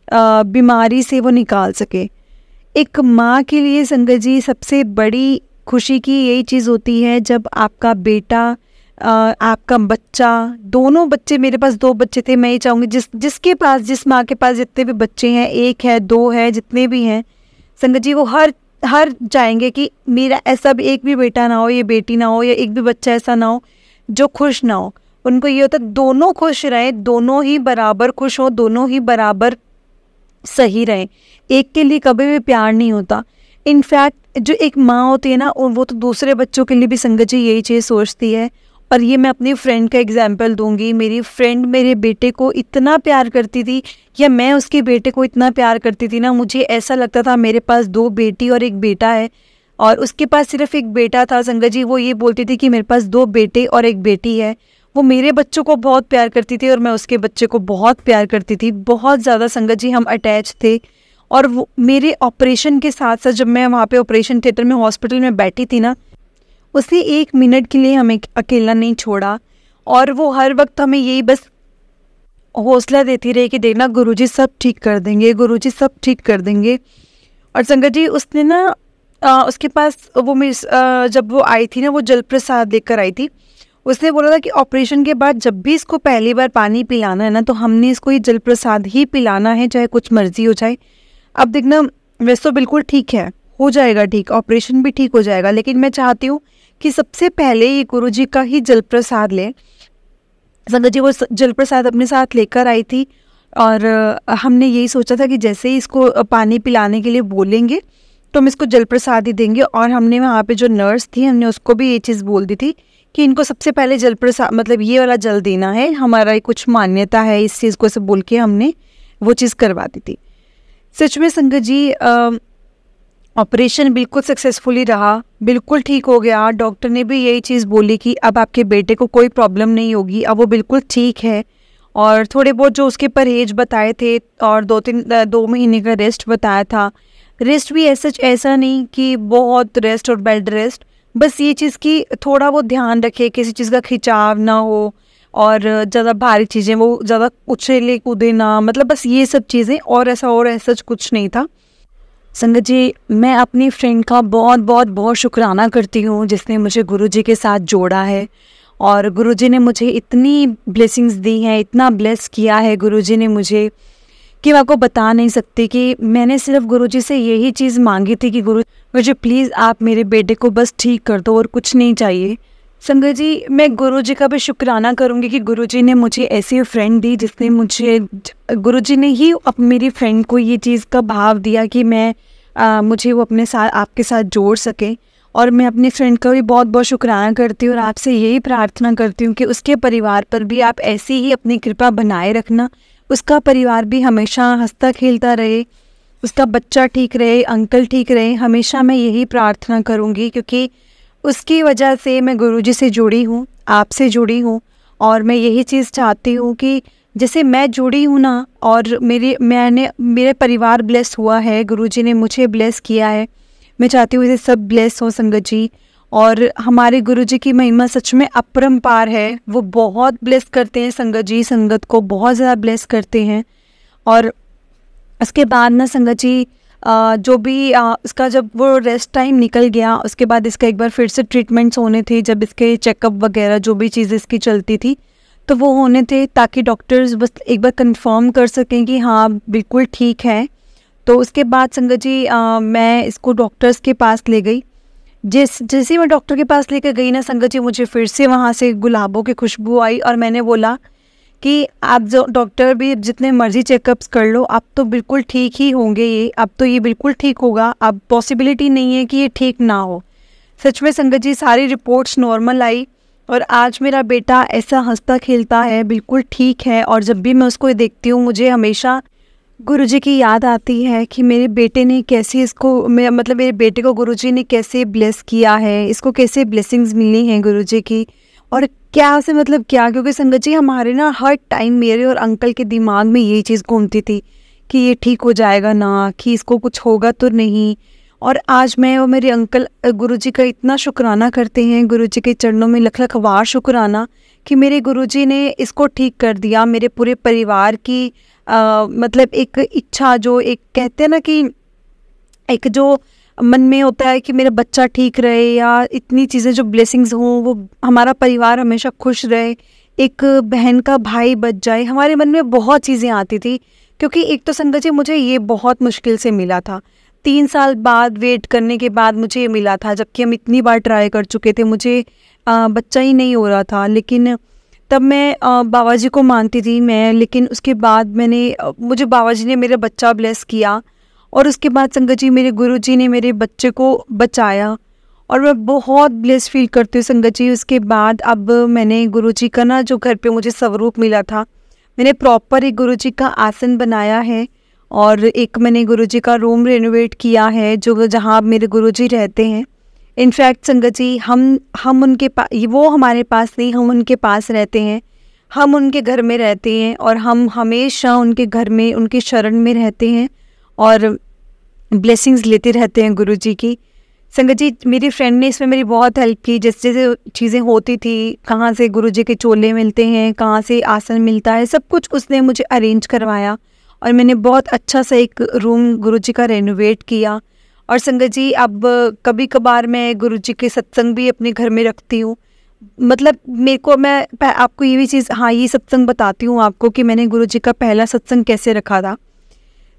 Speaker 1: बीमारी से वो निकाल सके। एक माँ के लिए संगत जी सबसे बड़ी खुशी की यही चीज़ होती है जब आपका बेटा, आपका बच्चा, दोनों बच्चे, मेरे पास 2 बच्चे थे, मैं ये चाहूँगी जिसके पास, जिस माँ के पास जितने भी बच्चे हैं, 1 है 2 है, जितने भी हैं संगत जी, वो हर चाहेंगे कि मेरा ऐसा भी एक भी बेटा ना हो, ये बेटी ना हो, या एक भी बच्चा ऐसा ना हो जो खुश ना हो। उनको ये होता है दोनों खुश रहें, दोनों ही बराबर खुश हो, दोनों ही बराबर सही रहें। एक के लिए कभी भी प्यार नहीं होता। इनफैक्ट जो एक माँ होती है ना, वो तो दूसरे बच्चों के लिए भी संगत जी यही चीज़ सोचती है। और ये मैं अपनी फ्रेंड का एग्जाम्पल दूंगी। मेरी फ्रेंड मेरे बेटे को इतना प्यार करती थी, या मैं उसके बेटे को इतना प्यार करती थी ना, मुझे ऐसा लगता था मेरे पास 2 बेटी और 1 बेटा है, और उसके पास सिर्फ 1 बेटा था संगत जी। वो ये बोलती थी कि मेरे पास 2 बेटे और 1 बेटी है। वो मेरे बच्चों को बहुत प्यार करती थी और मैं उसके बच्चे को बहुत प्यार करती थी, बहुत ज़्यादा संगत जी हम अटैच थे। और वो मेरे ऑपरेशन के साथ साथ, जब मैं वहाँ पे ऑपरेशन थिएटर में हॉस्पिटल में बैठी थी ना, उसने 1 मिनट के लिए हमें अकेला नहीं छोड़ा। और वो हर वक्त हमें यही बस हौसला देती रही कि देखना गुरुजी सब ठीक कर देंगे, गुरुजी सब ठीक कर देंगे। और संगत जी उसने ना उसके पास वो जब वो आई थी ना, वो जल प्रसाद लेकर आई थी। उसने बोला था कि ऑपरेशन के बाद जब भी इसको पहली बार पानी पिलाना है ना, तो हमने इसको ये जल प्रसाद ही पिलाना है, चाहे कुछ मर्जी हो जाए। अब देखना वैसे तो बिल्कुल ठीक है, हो जाएगा ठीक, ऑपरेशन भी ठीक हो जाएगा, लेकिन मैं चाहती हूँ कि सबसे पहले ये गुरुजी का ही जल प्रसाद ले। संगत जी वो जल प्रसाद अपने साथ लेकर आई थी, और हमने यही सोचा था कि जैसे ही इसको पानी पिलाने के लिए बोलेंगे तो हम इसको जल प्रसाद ही देंगे। और हमने वहाँ पे जो नर्स थी, हमने उसको भी ये चीज़ बोल दी थी कि इनको सबसे पहले जल प्रसाद, मतलब ये वाला जल देना है, हमारा कुछ मान्यता है इस चीज़ को, सब बोल के हमने वो चीज़ करवा दी थी। सच में संगत जी ऑपरेशन बिल्कुल सक्सेसफुली रहा, बिल्कुल ठीक हो गया। डॉक्टर ने भी यही चीज़ बोली कि अब आपके बेटे को कोई प्रॉब्लम नहीं होगी, अब वो बिल्कुल ठीक है। और थोड़े बहुत जो उसके परहेज बताए थे, और 2 महीने का रेस्ट बताया था। रेस्ट भी ऐसा नहीं कि बहुत रेस्ट और बेड रेस्ट, बस ये चीज़ कि थोड़ा वो ध्यान रखे, किसी चीज़ का खिंचाव ना हो, और ज़्यादा भारी चीज़ें वो ज़्यादा उछले कूदे ना, मतलब बस ये सब चीज़ें, और ऐसा कुछ नहीं था। संगत जी मैं अपनी फ्रेंड का बहुत शुक्राना करती हूँ जिसने मुझे गुरुजी के साथ जोड़ा है। और गुरुजी ने मुझे इतनी ब्लेसिंग्स दी हैं, इतना ब्लेस किया है गुरुजी ने मुझे, कि मैं आपको बता नहीं सकती। कि मैंने सिर्फ गुरुजी से यही चीज़ मांगी थी कि गुरुजी प्लीज़ आप मेरे बेटे को बस ठीक कर दो, और कुछ नहीं चाहिए। संगत जी मैं गुरुजी का भी शुक्राना करूँगी कि गुरुजी ने मुझे ऐसी फ्रेंड दी जिसने गुरुजी ने ही मेरी फ्रेंड को ये चीज़ का भाव दिया कि मुझे वो अपने साथ, आपके साथ जोड़ सके। और मैं अपनी फ्रेंड का भी बहुत शुक्राना करती हूँ, और आपसे यही प्रार्थना करती हूँ कि उसके परिवार पर भी आप ऐसी ही अपनी कृपा बनाए रखना। उसका परिवार भी हमेशा हंसता खेलता रहे, उसका बच्चा ठीक रहे, अंकल ठीक रहे, हमेशा मैं यही प्रार्थना करूँगी, क्योंकि उसकी वजह से मैं गुरुजी से जुड़ी हूँ, आपसे जुड़ी हूँ। और मैं यही चीज़ चाहती हूँ कि जैसे मैं जुड़ी हूँ ना, और मेरे परिवार ब्लेस हुआ है, गुरुजी ने मुझे ब्लेस किया है, मैं चाहती हूँ इसे सब ब्लेस हो संगत जी। और हमारे गुरुजी की महिमा सच में अपरंपार है, वो बहुत ब्लेस करते हैं संगत जी, संगत को बहुत ज़्यादा ब्लेस करते हैं। और उसके बाद ना संगत जी जो भी इसका जब वो रेस्ट टाइम निकल गया, उसके बाद इसका एक बार फिर से ट्रीटमेंट्स होने थे, जब इसके चेकअप वगैरह जो भी चीज़ इसकी चलती थी तो वो होने थे, ताकि डॉक्टर्स बस एक बार कंफर्म कर सकें कि हाँ बिल्कुल ठीक है। तो उसके बाद संगत जी मैं इसको डॉक्टर्स के पास ले गई। जैसे ही मैं डॉक्टर के पास लेकर गई ना संगत जी, मुझे फिर से वहाँ से गुलाबों की खुशबू आई और मैंने बोला कि आप जो डॉक्टर भी जितने मर्जी चेकअप्स कर लो, आप तो बिल्कुल ठीक ही होंगे, ये अब तो ये बिल्कुल ठीक होगा, अब पॉसिबिलिटी नहीं है कि ये ठीक ना हो। सच में संगत जी सारी रिपोर्ट्स नॉर्मल आई और आज मेरा बेटा ऐसा हंसता खेलता है, बिल्कुल ठीक है। और जब भी मैं उसको देखती हूँ मुझे हमेशा गुरुजी की याद आती है कि मेरे बेटे ने कैसे मतलब मेरे बेटे को गुरुजी ने कैसे ब्लेस किया है, इसको कैसे ब्लेसिंग्स मिली हैं गुरुजी की, और क्या से मतलब क्या। क्योंकि संगत जी हमारे ना हर टाइम मेरे और अंकल के दिमाग में यही चीज़ घूमती थी कि ये ठीक हो जाएगा ना, कि इसको कुछ होगा तो नहीं। और आज मैं और मेरे अंकल गुरुजी का इतना शुक्राना करते हैं, गुरुजी के चरणों में लख लख वार शुक्राना कि मेरे गुरुजी ने इसको ठीक कर दिया। मेरे पूरे परिवार की मतलब एक इच्छा, जो एक कहते हैं ना कि एक जो मन में होता है कि मेरा बच्चा ठीक रहे या इतनी चीज़ें जो ब्लेसिंग्स हों, वो हमारा परिवार हमेशा खुश रहे, एक बहन का भाई बच जाए, हमारे मन में बहुत चीज़ें आती थी। क्योंकि एक तो संगत जी मुझे ये बहुत मुश्किल से मिला था, 3 साल बाद वेट करने के बाद मुझे ये मिला था, जबकि हम इतनी बार ट्राई कर चुके थे, मुझे बच्चा ही नहीं हो रहा था। लेकिन तब मैं बाबा जी को मानती थी मैं, लेकिन उसके बाद मुझे बाबा जी ने मेरा बच्चा ब्लेस किया और उसके बाद संगत जी मेरे गुरुजी ने मेरे बच्चे को बचाया और मैं बहुत ब्लेस फील करती हूँ संगत जी। उसके बाद अब मैंने गुरुजी का ना, जो घर पे मुझे स्वरूप मिला था, मैंने प्रॉपर एक गुरुजी का आसन बनाया है और एक मैंने गुरुजी का रूम रेनोवेट किया है, जो जहाँ मेरे गुरुजी रहते हैं। इनफैक्ट संगत जी हम उनके पास, वो हमारे पास नहीं, हम उनके पास रहते हैं, हम उनके घर में रहते हैं और हम हमेशा उनके घर में, उनके शरण में रहते हैं और ब्लेसिंग्स लेते रहते हैं गुरुजी की। संगत जी मेरी फ्रेंड ने इसमें मेरी बहुत हेल्प की, जैसे जैसे चीज़ें होती थी, कहाँ से गुरुजी के चोले मिलते हैं, कहाँ से आसन मिलता है, सब कुछ उसने मुझे अरेंज करवाया और मैंने बहुत अच्छा सा एक रूम गुरुजी का रेनोवेट किया। और संगत जी अब कभी कभार मैं गुरुजी के सत्संग भी अपने घर में रखती हूँ। मतलब मेरे को, मैं आपको ये भी चीज़, हाँ ये सत्संग बताती हूँ आपको कि मैंने गुरुजी का पहला सत्संग कैसे रखा था।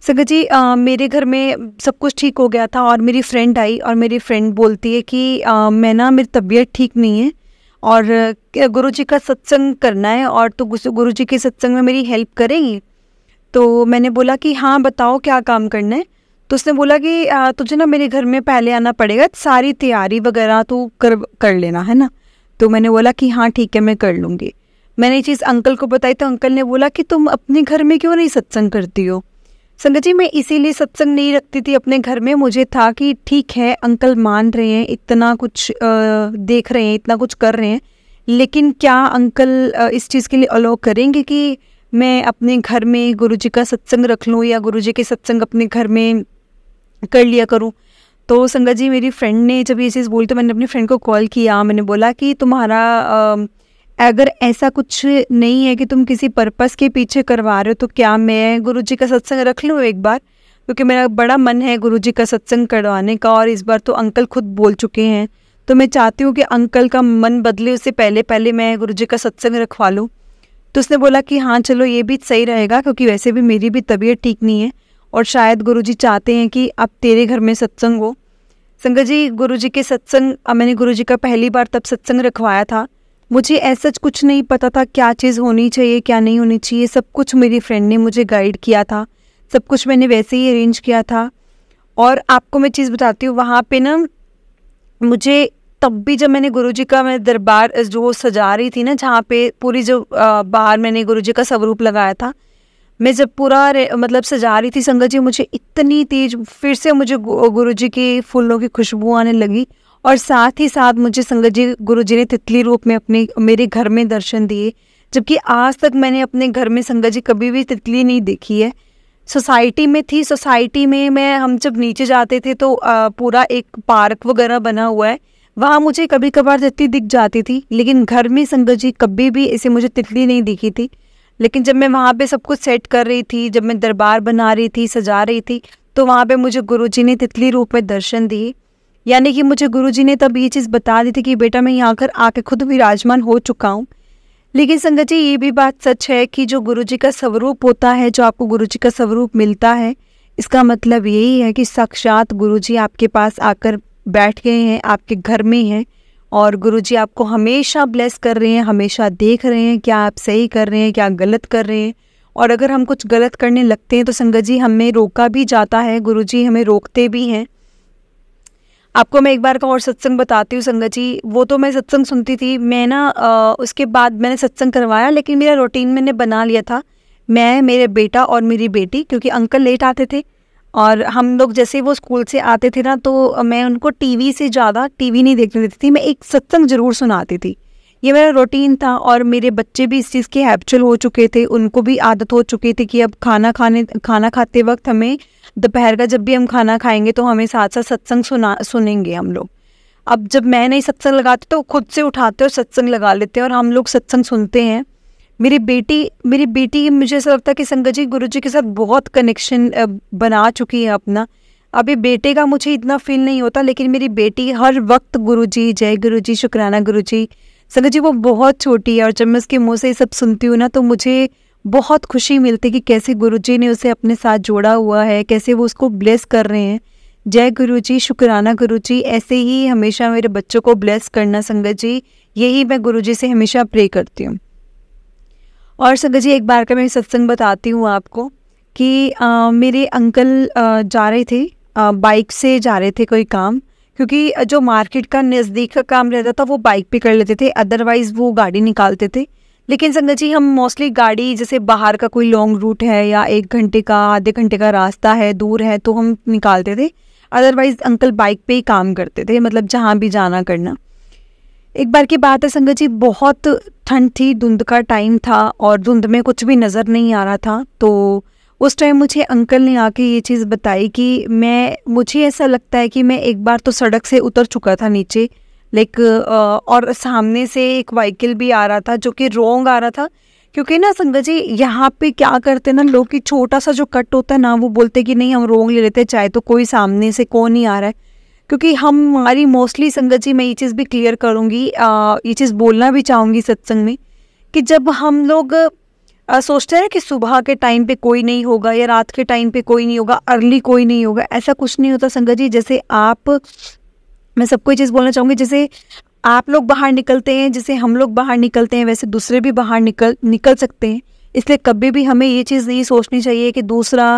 Speaker 1: संगत जी मेरे घर में सब कुछ ठीक हो गया था और मेरी फ्रेंड आई और मेरी फ्रेंड बोलती है कि मैं ना, मेरी तबीयत ठीक नहीं है और गुरुजी का सत्संग करना है और तो गुरुजी के सत्संग में मेरी हेल्प करेंगी। तो मैंने बोला कि हाँ बताओ क्या काम करना है। तो उसने बोला कि तुझे ना मेरे घर में पहले आना पड़ेगा, सारी तैयारी वगैरह तू कर लेना है ना। तो मैंने बोला कि हाँ ठीक है मैं कर लूँगी। मैंने ये चीज़ अंकल को बताई तो अंकल ने बोला कि तुम अपने घर में क्यों नहीं सत्संग करती हो। संगत जी मैं इसीलिए सत्संग नहीं रखती थी अपने घर में, मुझे था कि ठीक है अंकल मान रहे हैं, इतना कुछ देख रहे हैं, इतना कुछ कर रहे हैं, लेकिन क्या अंकल इस चीज़ के लिए अलाउ करेंगे कि मैं अपने घर में गुरुजी का सत्संग रख लूँ या गुरुजी के सत्संग अपने घर में कर लिया करूँ। तो संगत जी मेरी फ्रेंड ने जब ये चीज़ बोली तो मैंने अपनी फ्रेंड को कॉल किया, मैंने बोला कि तुम्हारा अगर ऐसा कुछ नहीं है कि तुम किसी पर्पस के पीछे करवा रहे हो, तो क्या मैं गुरुजी का सत्संग रख लूँ एक बार, क्योंकि मेरा बड़ा मन है गुरुजी का सत्संग करवाने का और इस बार तो अंकल खुद बोल चुके हैं, तो मैं चाहती हूँ कि अंकल का मन बदले उससे पहले पहले मैं गुरुजी का सत्संग रखवा लूँ। तो उसने बोला कि हाँ चलो ये भी सही रहेगा, क्योंकि वैसे भी मेरी भी तबीयत ठीक नहीं है और शायद गुरुजी चाहते हैं कि अब तेरे घर में सत्संग हो। संगत जी गुरुजी के सत्संग, मैंने गुरुजी का पहली बार तब सत्संग रखवाया था, मुझे ऐसा कुछ नहीं पता था क्या चीज़ होनी चाहिए क्या नहीं होनी चाहिए, सब कुछ मेरी फ्रेंड ने मुझे गाइड किया था, सब कुछ मैंने वैसे ही अरेंज किया था। और आपको मैं चीज़ बताती हूँ, वहाँ पे ना मुझे तब भी जब मैंने गुरुजी का मैं दरबार जो सजा रही थी ना, जहाँ पे पूरी जो बाहर मैंने गुरुजी का स्वरूप लगाया था, मैं जब पूरा मतलब सजा रही थी संगत जी, मुझे इतनी तेज फिर से मुझे गुरुजी के फूलों की खुशबू आने लगी और साथ ही साथ मुझे संगत जी गुरुजी ने तितली रूप में मेरे घर में दर्शन दिए, जबकि आज तक मैंने अपने घर में संगत जी कभी भी तितली नहीं देखी है। सोसाइटी में थी, सोसाइटी में हम जब नीचे जाते थे तो पूरा एक पार्क वगैरह बना हुआ है, वहाँ मुझे कभी कभार तितली दिख जाती थी, लेकिन घर में संगत जी कभी भी ऐसे मुझे तितली नहीं दिखी थी। लेकिन जब मैं वहाँ पे सब कुछ सेट कर रही थी, जब मैं दरबार बना रही थी, सजा रही थी, तो वहाँ पे मुझे गुरुजी ने तितली रूप में दर्शन दिए। यानी कि मुझे गुरुजी ने तब ये चीज़ बता दी थी कि बेटा मैं यहाँ आके खुद विराजमान हो चुका हूँ। लेकिन संगत जी ये भी बात सच है कि जो गुरुजी का स्वरूप होता है, जो आपको गुरुजी का स्वरूप मिलता है, इसका मतलब यही है कि साक्षात गुरुजी आपके पास आकर बैठ गए हैं, आपके घर में हैं और गुरुजी आपको हमेशा ब्लेस कर रहे हैं, हमेशा देख रहे हैं क्या आप सही कर रहे हैं, क्या गलत कर रहे हैं। और अगर हम कुछ गलत करने लगते हैं तो संगत जी हमें रोका भी जाता है, गुरुजी हमें रोकते भी हैं। आपको मैं एक बार का और सत्संग बताती हूँ संगत जी। वो तो मैं सत्संग सुनती थी, मैं ना उसके बाद मैंने सत्संग करवाया, लेकिन मेरा रूटीन मैंने बना लिया था। मैं, मेरे बेटा और मेरी बेटी, क्योंकि अंकल लेट आते थे और हम लोग जैसे वो स्कूल से आते थे ना, तो मैं उनको टीवी से ज़्यादा टीवी नहीं देखने देती थी, मैं एक सत्संग ज़रूर सुनाती थी। ये मेरा रूटीन था और मेरे बच्चे भी इस चीज़ के हैबिचुअल हो चुके थे, उनको भी आदत हो चुकी थी कि अब खाना खाते वक्त हमें, दोपहर का जब भी हम खाना खाएंगे तो हमें साथ साथ सत्संग सुनेंगे हम लोग। अब जब मैं नहीं सत्संग लगाती तो खुद से उठाते और सत्संग लगा लेते हैं और हम लोग सत्संग सुनते हैं। मेरी बेटी मुझे ऐसा लगता है कि संगत जी गुरुजी के साथ बहुत कनेक्शन बना चुकी है अपना। अभी बेटे का मुझे इतना फील नहीं होता, लेकिन मेरी बेटी हर वक्त गुरुजी, जय गुरुजी, शुक्राना गुरुजी। संगत जी वो बहुत छोटी है और जब मैं उसके मुँह से ये सब सुनती हूँ ना, तो मुझे बहुत खुशी मिलती है कि कैसे गुरुजी ने उसे अपने साथ जोड़ा हुआ है, कैसे वो उसको ब्लेस कर रहे हैं। जय गुरुजी, शुक्राना गुरुजी। ऐसे ही हमेशा मेरे बच्चों को ब्लेस करना संगत जी, यही मैं गुरुजी से हमेशा प्रे करती हूँ। और संगत जी एक बार का मैं सत्संग बताती हूँ आपको कि मेरे अंकल जा रहे थे, बाइक से जा रहे थे कोई काम, क्योंकि जो मार्केट का नज़दीक का काम रहता था वो बाइक पे कर लेते थे, अदरवाइज़ वो गाड़ी निकालते थे। लेकिन संगत जी हम मोस्टली गाड़ी, जैसे बाहर का कोई लॉन्ग रूट है या 1 घंटे का, आधे घंटे का रास्ता है, दूर है, तो हम निकालते थे। अदरवाइज़ अंकल बाइक पे ही काम करते थे, मतलब जहाँ भी जाना करना। एक बार की बात है संगत जी, बहुत ठंड थी, धुंध का टाइम था और धुंध में कुछ भी नज़र नहीं आ रहा था। तो उस टाइम मुझे अंकल ने आके ये चीज़ बताई कि मुझे ऐसा लगता है कि मैं एक बार तो सड़क से उतर चुका था नीचे, और सामने से एक व्हीकल भी आ रहा था जो कि रॉन्ग आ रहा था। क्योंकि ना संगत जी यहाँ पे क्या करते हैं ना लोग, कि छोटा सा जो कट होता है ना, वो बोलते कि नहीं हम रॉन्ग ले लेते हैं, चाहे तो कोई सामने से कौन नहीं आ रहा है। क्योंकि हमारी मोस्टली संगत जी, मैं ये चीज़ भी क्लियर करूँगी, ये चीज़ बोलना भी चाहूँगी सत्संग में, कि जब हम लोग सोचते हैं कि सुबह के टाइम पे कोई नहीं होगा या रात के टाइम पे कोई नहीं होगा, अर्ली कोई नहीं होगा, ऐसा कुछ नहीं होता संगत जी। जैसे मैं सबको ये चीज़ बोलना चाहूँगी, जैसे आप लोग बाहर निकलते हैं, जैसे हम लोग बाहर निकलते हैं, वैसे दूसरे भी बाहर निकल सकते हैं। इसलिए कभी भी हमें ये चीज़ नहीं सोचनी चाहिए कि दूसरा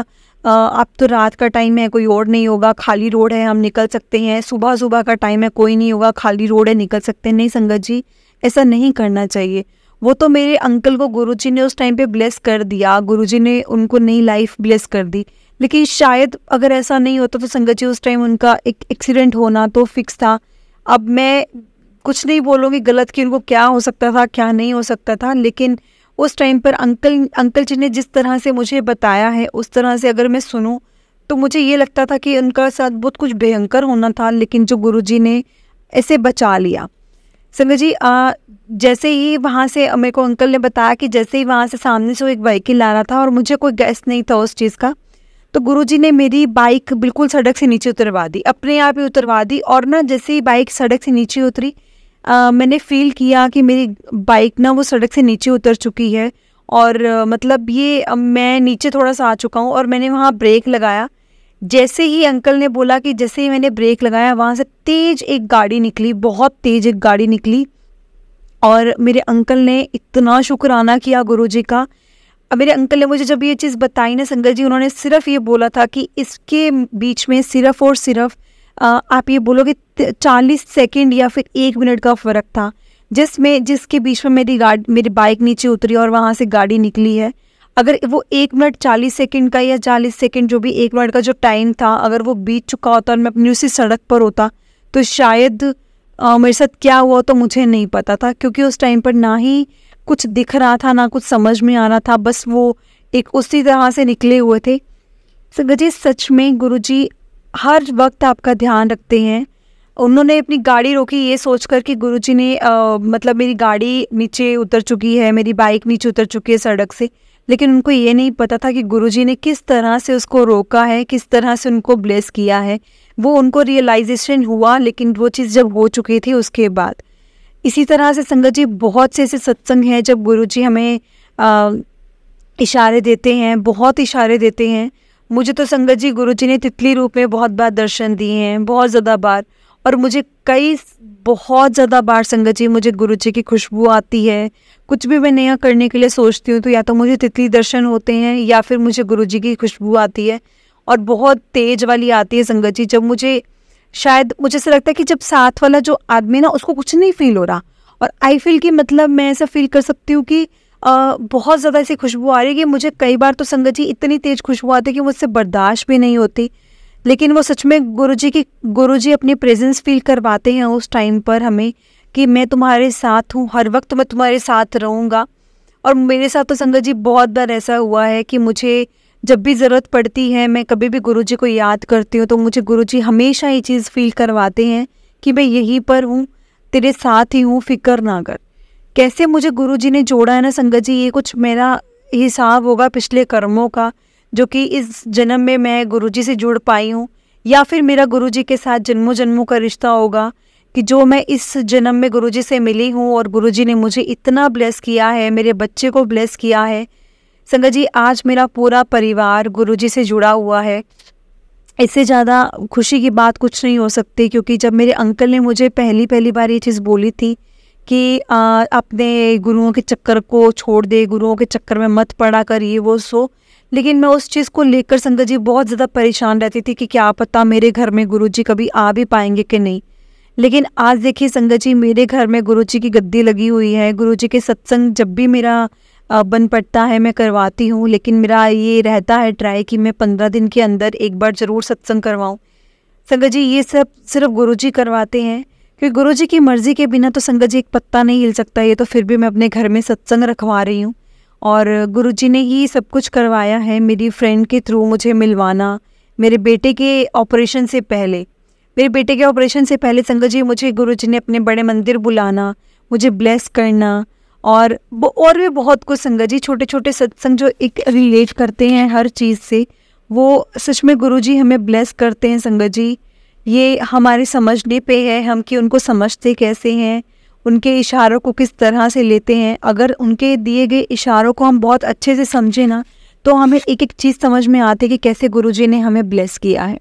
Speaker 1: अब तो रात का टाइम है, कोई और नहीं होगा, खाली रोड है, हम निकल सकते हैं, सुबह का टाइम है, कोई नहीं होगा, खाली रोड है, निकल सकते हैं। नहीं संगत जी, ऐसा नहीं करना चाहिए। वो तो मेरे अंकल को गुरुजी ने उस टाइम पे ब्लेस कर दिया, गुरुजी ने उनको नई लाइफ ब्लेस कर दी। लेकिन शायद अगर ऐसा नहीं होता तो संगत जी उस टाइम उनका एक एक्सीडेंट होना तो फिक्स था। अब मैं कुछ नहीं बोलूँगी गलत कि उनको क्या हो सकता था, क्या नहीं हो सकता था, लेकिन उस टाइम पर अंकल जी ने जिस तरह से मुझे बताया है, उस तरह से अगर मैं सुनूं तो मुझे ये लगता था कि उनका साथ बहुत कुछ भयंकर होना था, लेकिन जो गुरुजी ने ऐसे बचा लिया। संगत जी जैसे ही वहाँ से मेरे को अंकल ने बताया कि जैसे ही वहाँ से सामने से वो एक व्हीकल आ रहा था और मुझे कोई गैस नहीं था उस चीज़ का, तो गुरुजी ने मेरी बाइक बिल्कुल सड़क से नीचे उतरवा दी, अपने आप ही उतरवा दी। और ना जैसे ही बाइक सड़क से नीचे उतरी, मैंने फील किया कि मेरी बाइक ना वो सड़क से नीचे उतर चुकी है और मतलब ये मैं नीचे थोड़ा सा आ चुका हूँ और मैंने वहाँ ब्रेक लगाया। जैसे ही अंकल ने बोला कि जैसे ही मैंने ब्रेक लगाया, वहाँ से तेज़ एक गाड़ी निकली, बहुत तेज़ एक गाड़ी निकली और मेरे अंकल ने इतना शुक्राना किया गुरुजी का। अब मेरे अंकल ने मुझे जब ये चीज़ बताई ना संगत जी, उन्होंने सिर्फ ये बोला था कि इसके बीच में सिर्फ और सिर्फ आप ये बोलोगे 40 सेकंड या फिर 1 मिनट का फ़र्क था, जिसके बीच में मेरी बाइक नीचे उतरी और वहाँ से गाड़ी निकली है। अगर वो 1 मिनट 40 सेकंड का या 40 सेकंड जो भी 1 मिनट का जो टाइम था, अगर वो बीत चुका होता और मैं अपनी उसी सड़क पर होता तो शायद मेरे साथ क्या हुआ तो मुझे नहीं पता था। क्योंकि उस टाइम पर ना ही कुछ दिख रहा था, ना कुछ समझ में आ रहा था, बस वो एक उसी तरह से निकले हुए थे। संगत जी सच में गुरुजी हर वक्त आपका ध्यान रखते हैं। उन्होंने अपनी गाड़ी रोकी ये सोचकर कि गुरुजी ने मतलब मेरी गाड़ी नीचे उतर चुकी है, मेरी बाइक नीचे उतर चुकी है सड़क से, लेकिन उनको ये नहीं पता था कि गुरुजी ने किस तरह से उसको रोका है, किस तरह से उनको ब्लेस किया है। वो उनको रियलाइजेशन हुआ, लेकिन वो चीज़ जब हो चुकी थी उसके बाद। इसी तरह से संगत जी बहुत से ऐसे सत्संग हैं जब गुरुजी हमें इशारे देते हैं, बहुत इशारे देते हैं। मुझे तो संगत जी गुरुजी ने तितली रूप में बहुत बार दर्शन दिए हैं, बहुत ज़्यादा बार। और मुझे बहुत ज़्यादा बार संगत जी मुझे गुरु जी की खुशबू आती है। कुछ भी मैं नया करने के लिए सोचती हूँ तो या तो मुझे तितली दर्शन होते हैं या फिर मुझे गुरु जी की खुशबू आती है, और बहुत तेज वाली आती है संगत जी। जब मुझे ऐसा लगता है कि जब साथ वाला जो आदमी ना उसको कुछ नहीं फील हो रहा, और आई फील कि मतलब मैं ऐसा फील कर सकती हूँ कि बहुत ज़्यादा ऐसी खुशबू आ रही है कि मुझे कई बार तो संगत जी इतनी तेज़ खुशबू आती है कि मुझसे बर्दाश्त भी नहीं होती। लेकिन वो सच में गुरु जी अपनी प्रेजेंस फील करवाते हैं उस टाइम पर हमें कि मैं तुम्हारे साथ हूँ, हर वक्त मैं तुम्हारे साथ रहूँगा। और मेरे साथ तो संगत जी बहुत बार ऐसा हुआ है कि मुझे जब भी ज़रूरत पड़ती है, मैं कभी भी गुरु जी को याद करती हूँ तो मुझे गुरु जी हमेशा ये चीज़ फील करवाते हैं कि मैं यहीं पर हूँ, तेरे साथ ही हूँ, फिक्र ना कर। कैसे मुझे गुरु जी ने जोड़ा है ना संगत जी, ये कुछ मेरा हिसाब होगा पिछले कर्मों का, जो कि इस जन्म में मैं गुरुजी से जुड़ पाई हूँ, या फिर मेरा गुरुजी के साथ जन्मों जन्मों का रिश्ता होगा कि जो मैं इस जन्म में गुरुजी से मिली हूँ और गुरुजी ने मुझे इतना ब्लेस किया है, मेरे बच्चे को ब्लेस किया है। संगत जी आज मेरा पूरा परिवार गुरुजी से जुड़ा हुआ है। इससे ज़्यादा खुशी की बात कुछ नहीं हो सकती, क्योंकि जब मेरे अंकल ने मुझे पहली बार ये चीज़ बोली थी कि अपने गुरुओं के चक्कर को छोड़ दे, गुरुओं के चक्कर में मत पड़ा कर, ये वो सो, लेकिन मैं उस चीज़ को लेकर संगत जी बहुत ज़्यादा परेशान रहती थी कि क्या पता मेरे घर में गुरुजी कभी आ भी पाएंगे कि नहीं। लेकिन आज देखिए संगत जी, मेरे घर में गुरुजी की गद्दी लगी हुई है। गुरुजी के सत्संग जब भी मेरा बन पड़ता है मैं करवाती हूँ, लेकिन मेरा ये रहता है ट्राई कि मैं 15 दिन के अंदर एक बार ज़रूर सत्संग करवाऊँ। संगत जी ये सब सिर्फ गुरुजी करवाते हैं, क्योंकि गुरुजी की मर्ज़ी के बिना तो संगत जी एक पत्ता नहीं हिल सकता। ये तो फिर भी मैं अपने घर में सत्संग रखवा रही हूँ, और गुरुजी ने ही सब कुछ करवाया है। मेरी फ्रेंड के थ्रू मुझे मिलवाना, मेरे बेटे के ऑपरेशन से पहले संगत जी मुझे गुरुजी ने अपने बड़े मंदिर बुलाना, मुझे ब्लेस करना, और भी बहुत कुछ संगत जी, छोटे छोटे सत्संग जो एक रिलेट करते हैं हर चीज़ से, वो सच में गुरुजी हमें ब्लेस करते हैं संगत जी। ये हमारे समझने पे है हम कि उनको समझते कैसे हैं, उनके इशारों को किस तरह से लेते हैं। अगर उनके दिए गए इशारों को हम बहुत अच्छे से समझें ना, तो हमें एक एक चीज़ समझ में आती है कि कैसे गुरुजी ने हमें ब्लेस किया है।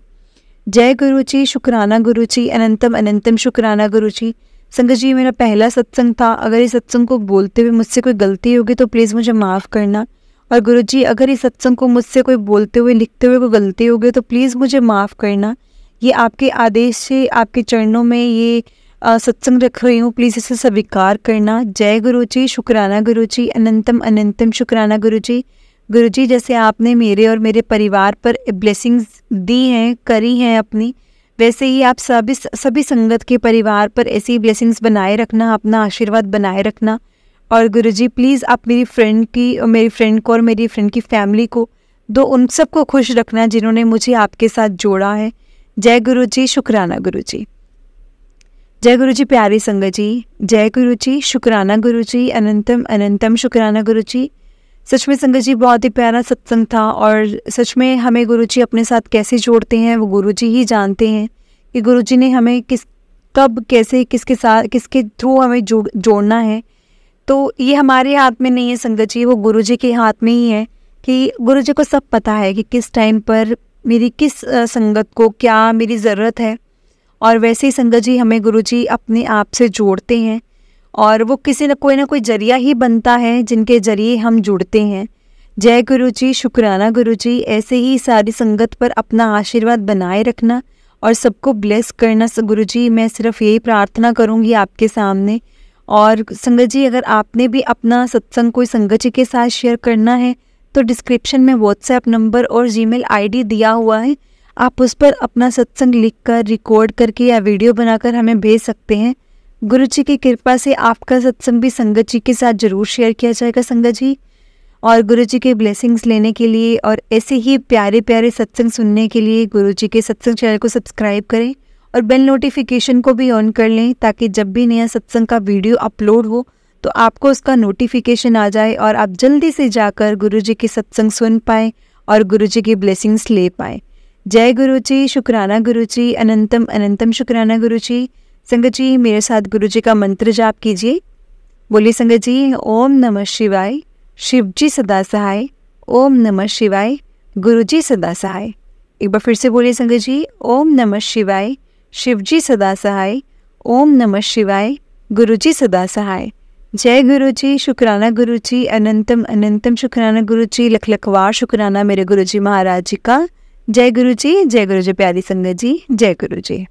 Speaker 1: जय गुरुजी, शुक्राना गुरुजी, अनंतम अनंतम शुक्राना गुरुजी। संगत जी मेरा पहला सत्संग था, अगर इस सत्संग को बोलते हुए मुझसे कोई गलती होगी तो प्लीज़ मुझे माफ़ करना। और गुरुजी अगर इस सत्संग को मुझसे कोई बोलते हुए लिखते हुए कोई गलती होगी तो प्लीज़ मुझे माफ़ करना। ये आपके आदेश से आपके चरणों में ये सत्संग रख रही हूँ, प्लीज़ इसे स्वीकार करना। जय गुरुजी, शुक्राना गुरुजी, अनंतम अनंतम शुक्राना गुरुजी। गुरुजी जैसे आपने मेरे और मेरे परिवार पर ब्लेसिंग्स दी हैं, करी हैं अपनी, वैसे ही आप सभी संगत के परिवार पर ऐसी ब्लेसिंग्स बनाए रखना, अपना आशीर्वाद बनाए रखना। और गुरुजी प्लीज़ आप मेरी फ्रेंड को और मेरी फ्रेंड की फैमिली को उन सबको खुश रखना जिन्होंने मुझे आपके साथ जोड़ा है। जय गुरुजी, शुक्राना गुरुजी। जय गुरुजी प्यारी संगत जी, जय गुरुजी, शुक्राना गुरुजी, अनंतम अनंतम शुक्राना गुरुजी। सच में संगत जी बहुत ही प्यारा सत्संग था, और सच में हमें गुरुजी अपने साथ कैसे जोड़ते हैं वो गुरुजी ही जानते हैं कि गुरुजी ने हमें कब कैसे किसके थ्रू हमें जोड़ना है। तो ये हमारे हाथ में नहीं है संगत जी, वो गुरुजी के हाथ में ही है कि गुरुजी को सब पता है कि किस टाइम पर मेरी किस संगत को क्या मेरी ज़रूरत है। और वैसे ही संगत जी हमें गुरुजी अपने आप से जोड़ते हैं, और वो कोई ना कोई जरिया ही बनता है जिनके जरिए हम जुड़ते हैं। जय गुरुजी, शुक्राना गुरुजी। ऐसे ही सारी संगत पर अपना आशीर्वाद बनाए रखना और सबको ब्लेस करना गुरुजी। मैं सिर्फ यही प्रार्थना करूँगी आपके सामने। और संगत जी अगर आपने भी अपना सत्संग कोई संगत जी के साथ शेयर करना है तो डिस्क्रिप्शन में व्हाट्सएप नंबर और जीमेल आईडी दिया हुआ है, आप उस पर अपना सत्संग लिखकर रिकॉर्ड करके या वीडियो बनाकर हमें भेज सकते हैं। गुरुजी की कृपा से आपका सत्संग भी संगत जी के साथ ज़रूर शेयर किया जाएगा संगत जी। और गुरुजी के ब्लेसिंग्स लेने के लिए और ऐसे ही प्यारे प्यारे सत्संग सुनने के लिए गुरुजी के सत्संग चैनल को सब्सक्राइब करें और बेल नोटिफिकेशन को भी ऑन कर लें, ताकि जब भी नया सत्संग का वीडियो अपलोड हो तो आपको उसका नोटिफिकेशन आ जाए और आप जल्दी से जाकर गुरुजी के सत्संग सुन पाएँ और गुरुजी की ब्लेसिंग्स ले पाएँ। जय गुरुजी, शुक्राना गुरुजी, अनंतम अनंतम शुक्राना गुरुजी। संगत जी मेरे साथ गुरुजी का मंत्र जाप कीजिए। बोलिए संगत जी, ओम नमः शिवाय, शिव जी सदा सहाय, ओम नमः शिवाय, गुरुजी सदा सहाय। एक बार फिर से बोलिए संगत जी, ओम नमः शिवाय, शिव जी सदा सहाय, ओम नमः शिवाय, गुरु जी सदा सहाय। जय गुरु जी, शुक्राना गुरु जी, अनंतम अनंतम शुक्राना गुरु जी, लख लखवार शुक्राना मेरे गुरु जी महाराज जी का। जय गुरु जी, जय गुरु जी प्यारी संगत जी, जय गुरु जी।